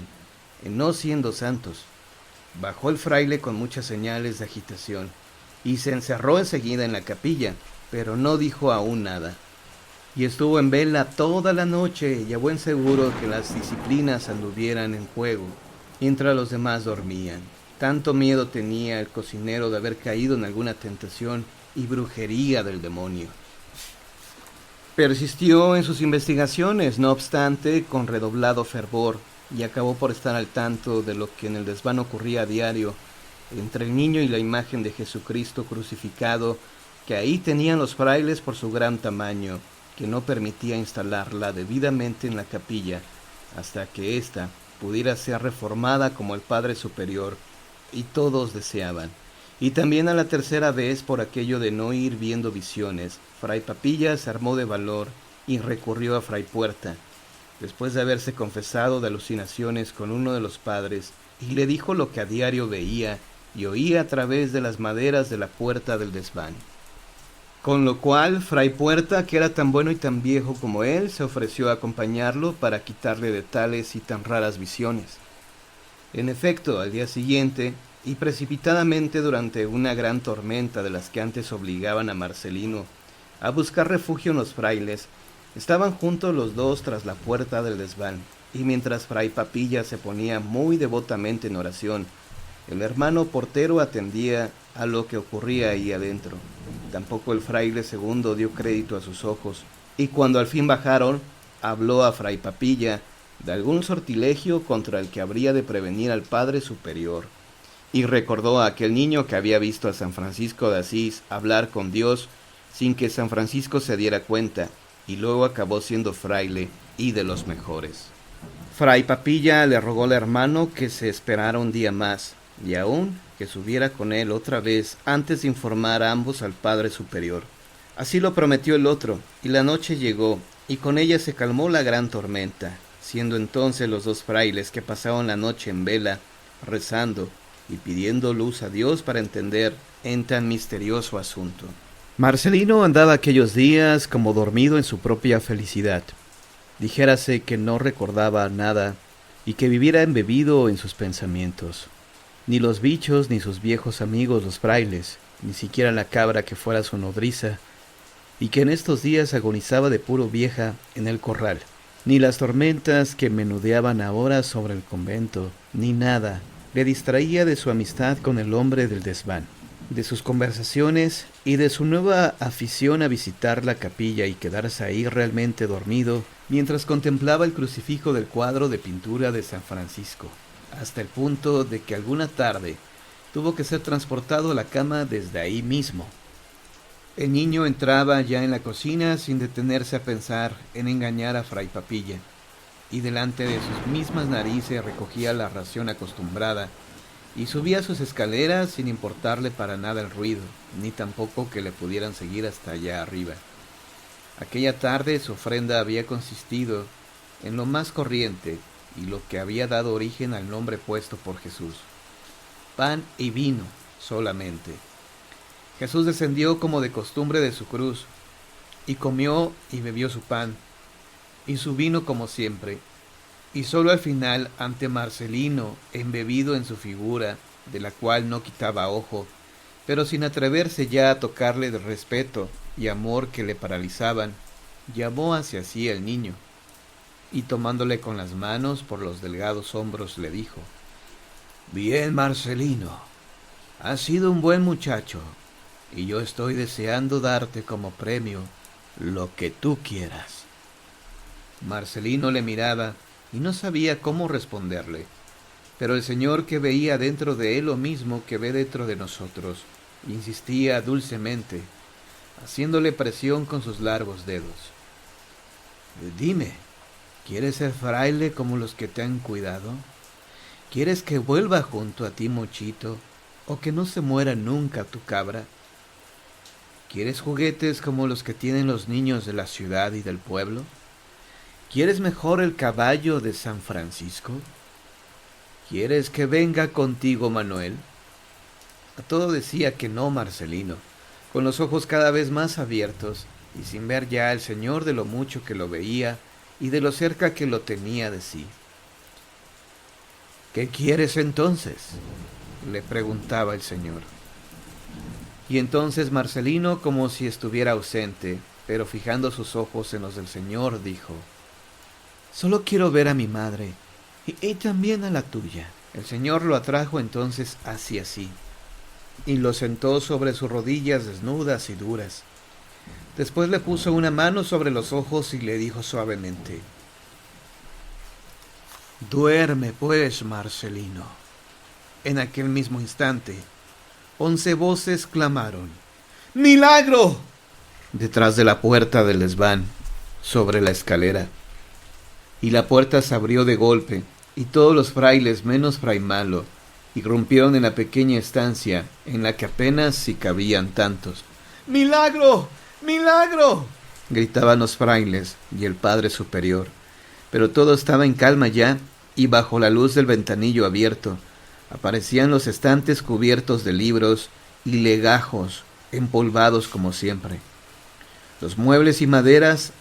no siendo santos. Bajó el fraile con muchas señales de agitación, y se encerró enseguida en la capilla, pero no dijo aún nada. Y estuvo en vela toda la noche, y a buen seguro que las disciplinas anduvieran en juego, mientras los demás dormían. Tanto miedo tenía el cocinero de haber caído en alguna tentación y brujería del demonio. Persistió en sus investigaciones, no obstante, con redoblado fervor, y acabó por estar al tanto de lo que en el desván ocurría a diario, entre el niño y la imagen de Jesucristo crucificado, que ahí tenían los frailes por su gran tamaño, que no permitía instalarla debidamente en la capilla, hasta que ésta pudiera ser reformada como el Padre Superior, y todos deseaban. Y también a la tercera vez, por aquello de no ir viendo visiones, Fray Papilla se armó de valor y recurrió a Fray Puerta, después de haberse confesado de alucinaciones con uno de los padres, y le dijo lo que a diario veía y oía a través de las maderas de la puerta del desván. Con lo cual, Fray Puerta, que era tan bueno y tan viejo como él, se ofreció a acompañarlo para quitarle de tales y tan raras visiones. En efecto, al día siguiente, y precipitadamente durante una gran tormenta de las que antes obligaban a Marcelino a buscar refugio en los frailes, estaban juntos los dos tras la puerta del desván, y mientras Fray Papilla se ponía muy devotamente en oración, el hermano portero atendía a lo que ocurría ahí adentro. Tampoco el fraile segundo dio crédito a sus ojos, y cuando al fin bajaron, habló a Fray Papilla de algún sortilegio contra el que habría de prevenir al Padre Superior, y recordó a aquel niño que había visto a San Francisco de Asís hablar con Dios sin que San Francisco se diera cuenta, y luego acabó siendo fraile y de los mejores. Fray Papilla le rogó al hermano que se esperara un día más, y aún que subiera con él otra vez antes de informar a ambos al Padre Superior. Así lo prometió el otro, y la noche llegó, y con ella se calmó la gran tormenta, siendo entonces los dos frailes que pasaron la noche en vela, rezando y pidiendo luz a Dios para entender en tan misterioso asunto. Marcelino andaba aquellos días como dormido en su propia felicidad. Dijérase que no recordaba nada y que viviera embebido en sus pensamientos. Ni los bichos, ni sus viejos amigos los frailes, ni siquiera la cabra que fuera su nodriza, y que en estos días agonizaba de puro vieja en el corral, ni las tormentas que menudeaban ahora sobre el convento, ni nada le distraía de su amistad con el hombre del desván, de sus conversaciones y de su nueva afición a visitar la capilla y quedarse ahí realmente dormido mientras contemplaba el crucifijo del cuadro de pintura de San Francisco, hasta el punto de que alguna tarde tuvo que ser transportado a la cama desde ahí mismo. El niño entraba ya en la cocina sin detenerse a pensar en engañar a Fray Papilla, y delante de sus mismas narices recogía la ración acostumbrada y subía sus escaleras sin importarle para nada el ruido, ni tampoco que le pudieran seguir hasta allá arriba. Aquella tarde su ofrenda había consistido en lo más corriente y lo que había dado origen al nombre puesto por Jesús: pan y vino solamente. Jesús descendió como de costumbre de su cruz, y comió y bebió su pan, y su vino como siempre, y sólo al final, ante Marcelino, embebido en su figura, de la cual no quitaba ojo, pero sin atreverse ya a tocarle de respeto y amor que le paralizaban, llamó hacia sí al niño, y tomándole con las manos por los delgados hombros le dijo: «Bien, Marcelino, has sido un buen muchacho, y yo estoy deseando darte como premio lo que tú quieras». Marcelino le miraba y no sabía cómo responderle.
Pero el Señor, que veía dentro de él lo mismo que ve dentro de nosotros, insistía dulcemente, haciéndole presión con sus largos dedos. Dime, ¿quieres ser fraile como los que te han cuidado? ¿Quieres que vuelva junto a ti Mochito, o que no se muera nunca tu cabra? ¿Quieres juguetes como los que tienen los niños de la ciudad y del pueblo? ¿Quieres mejor el caballo de San Francisco? ¿Quieres que venga contigo Manuel? A todo decía que no Marcelino, con los ojos cada vez más abiertos y sin ver ya al Señor de lo mucho que lo veía y de lo cerca que lo tenía de sí. ¿Qué quieres entonces?, le preguntaba el Señor. Y entonces Marcelino, como si estuviera ausente, pero fijando sus ojos en los del Señor, dijo: Solo quiero ver a mi madre, y también a la tuya. El Señor lo atrajo entonces hacia sí, y lo sentó sobre sus rodillas desnudas y duras. Después le puso una mano sobre los ojos y le dijo suavemente: Duerme pues, Marcelino. En aquel mismo instante, 11 voces clamaron: ¡Milagro!, detrás de la puerta del desván, sobre la escalera. Y la puerta se abrió de golpe, y todos los frailes, menos Fray Malo, irrumpieron en la pequeña estancia, en la que apenas si cabían tantos. ¡Milagro! ¡Milagro!, gritaban los frailes y el Padre Superior. Pero todo estaba en calma ya, y bajo la luz del ventanillo abierto, aparecían los estantes cubiertos de libros y legajos empolvados como siempre, los muebles y maderas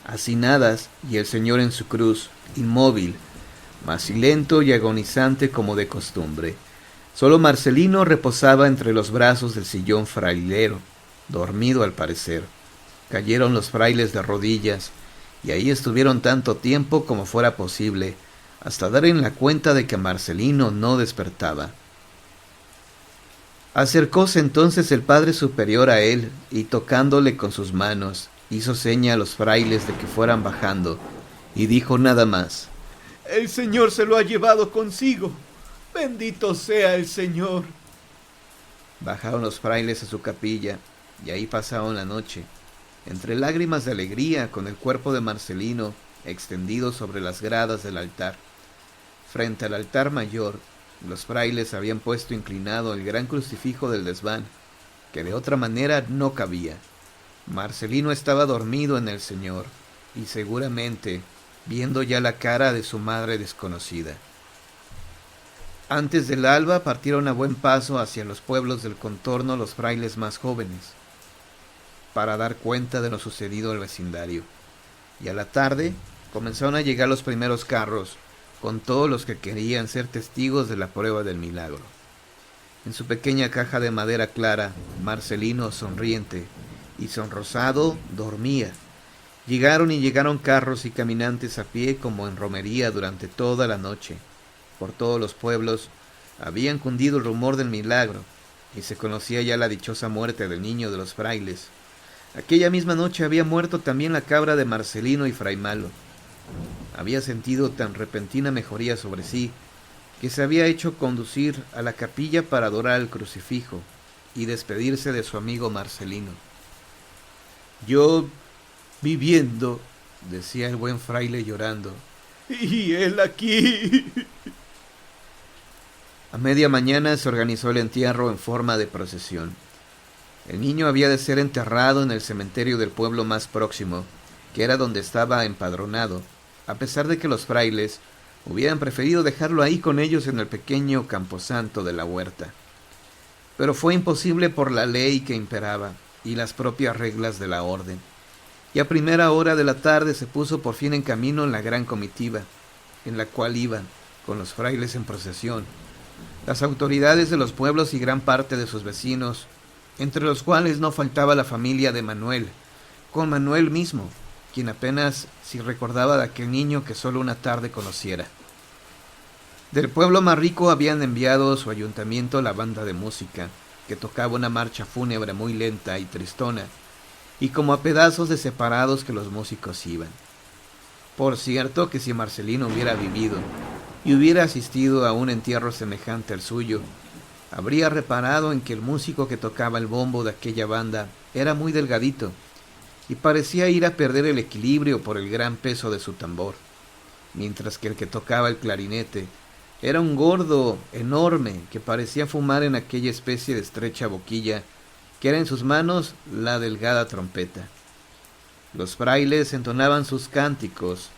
hacinadas, y el Señor en su cruz, inmóvil, macilento y agonizante como de costumbre. Solo Marcelino reposaba entre los brazos del sillón frailero, dormido al parecer. Cayeron los frailes de rodillas, y ahí estuvieron tanto tiempo como fuera posible, hasta dar en la cuenta de que Marcelino no despertaba. Acercóse entonces el Padre Superior a él, y tocándole con sus manos, hizo seña a los frailes de que fueran bajando, y dijo nada más: El Señor se lo ha llevado consigo. Bendito sea el Señor. Bajaron los frailes a su capilla, y ahí pasaron la noche, entre lágrimas de alegría, con el cuerpo de Marcelino extendido sobre las gradas del altar. Frente al altar mayor, los frailes habían puesto inclinado el gran crucifijo del desván, que de otra manera no cabía. Marcelino estaba dormido en el Señor, y seguramente viendo ya la cara de su madre desconocida. Antes del alba partieron a buen paso hacia los pueblos del contorno los frailes más jóvenes, para dar cuenta de lo sucedido al vecindario, y a la tarde comenzaron a llegar los primeros carros, con todos los que querían ser testigos de la prueba del milagro. En su pequeña caja de madera clara, Marcelino, sonriente y sonrosado, dormía. Llegaron carros y caminantes a pie como en romería durante toda la noche. Por todos los pueblos habían cundido el rumor del milagro, y se conocía ya la dichosa muerte del niño de los frailes. Aquella misma noche había muerto también la cabra de Marcelino y Fray Malo. Había sentido tan repentina mejoría sobre sí, que se había hecho conducir a la capilla para adorar al crucifijo y despedirse de su amigo Marcelino. Yo viviendo, decía el buen fraile llorando, y él aquí. A media mañana se organizó el entierro en forma de procesión. El niño había de ser enterrado en el cementerio del pueblo más próximo, que era donde estaba empadronado, a pesar de que los frailes hubieran preferido dejarlo ahí con ellos en el pequeño camposanto de la huerta. Pero fue imposible por la ley que imperaba y las propias reglas de la orden. Y a primera hora de la tarde se puso por fin en camino la gran comitiva, en la cual iban, con los frailes en procesión, las autoridades de los pueblos y gran parte de sus vecinos, entre los cuales no faltaba la familia de Manuel, con Manuel mismo, quien apenas si recordaba de aquel niño que solo una tarde conociera. Del pueblo más rico habían enviado a su ayuntamiento la banda de música, que tocaba una marcha fúnebre muy lenta y tristona, y como a pedazos de separados que los músicos iban. Por cierto que si Marcelino hubiera vivido, y hubiera asistido a un entierro semejante al suyo, habría reparado en que el músico que tocaba el bombo de aquella banda era muy delgadito y parecía ir a perder el equilibrio por el gran peso de su tambor, mientras que el que tocaba el clarinete era un gordo enorme que parecía fumar en aquella especie de estrecha boquilla que era en sus manos la delgada trompeta. Los frailes entonaban sus cánticos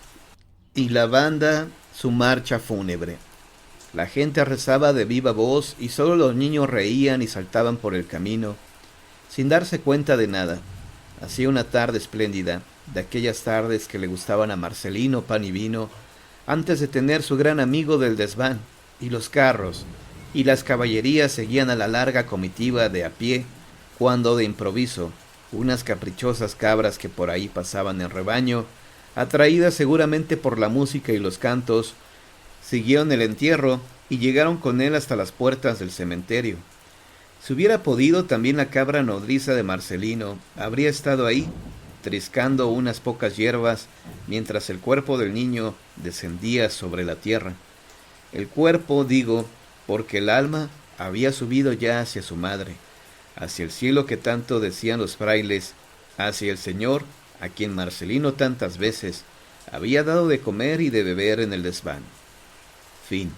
y la banda su marcha fúnebre. La gente rezaba de viva voz y solo los niños reían y saltaban por el camino, sin darse cuenta de nada. Hacía una tarde espléndida, de aquellas tardes que le gustaban a Marcelino pan y vino, antes de tener su gran amigo del desván, y los carros y las caballerías seguían a la larga comitiva de a pie, cuando de improviso, unas caprichosas cabras que por ahí pasaban en rebaño, atraídas seguramente por la música y los cantos, siguieron el entierro y llegaron con él hasta las puertas del cementerio. Si hubiera podido, también la cabra nodriza de Marcelino habría estado ahí, triscando unas pocas hierbas, mientras el cuerpo del niño descendía sobre la tierra. El cuerpo, digo, porque el alma había subido ya hacia su madre, hacia el cielo que tanto decían los frailes, hacia el Señor, a quien Marcelino tantas veces había dado de comer y de beber en el desván. Fin.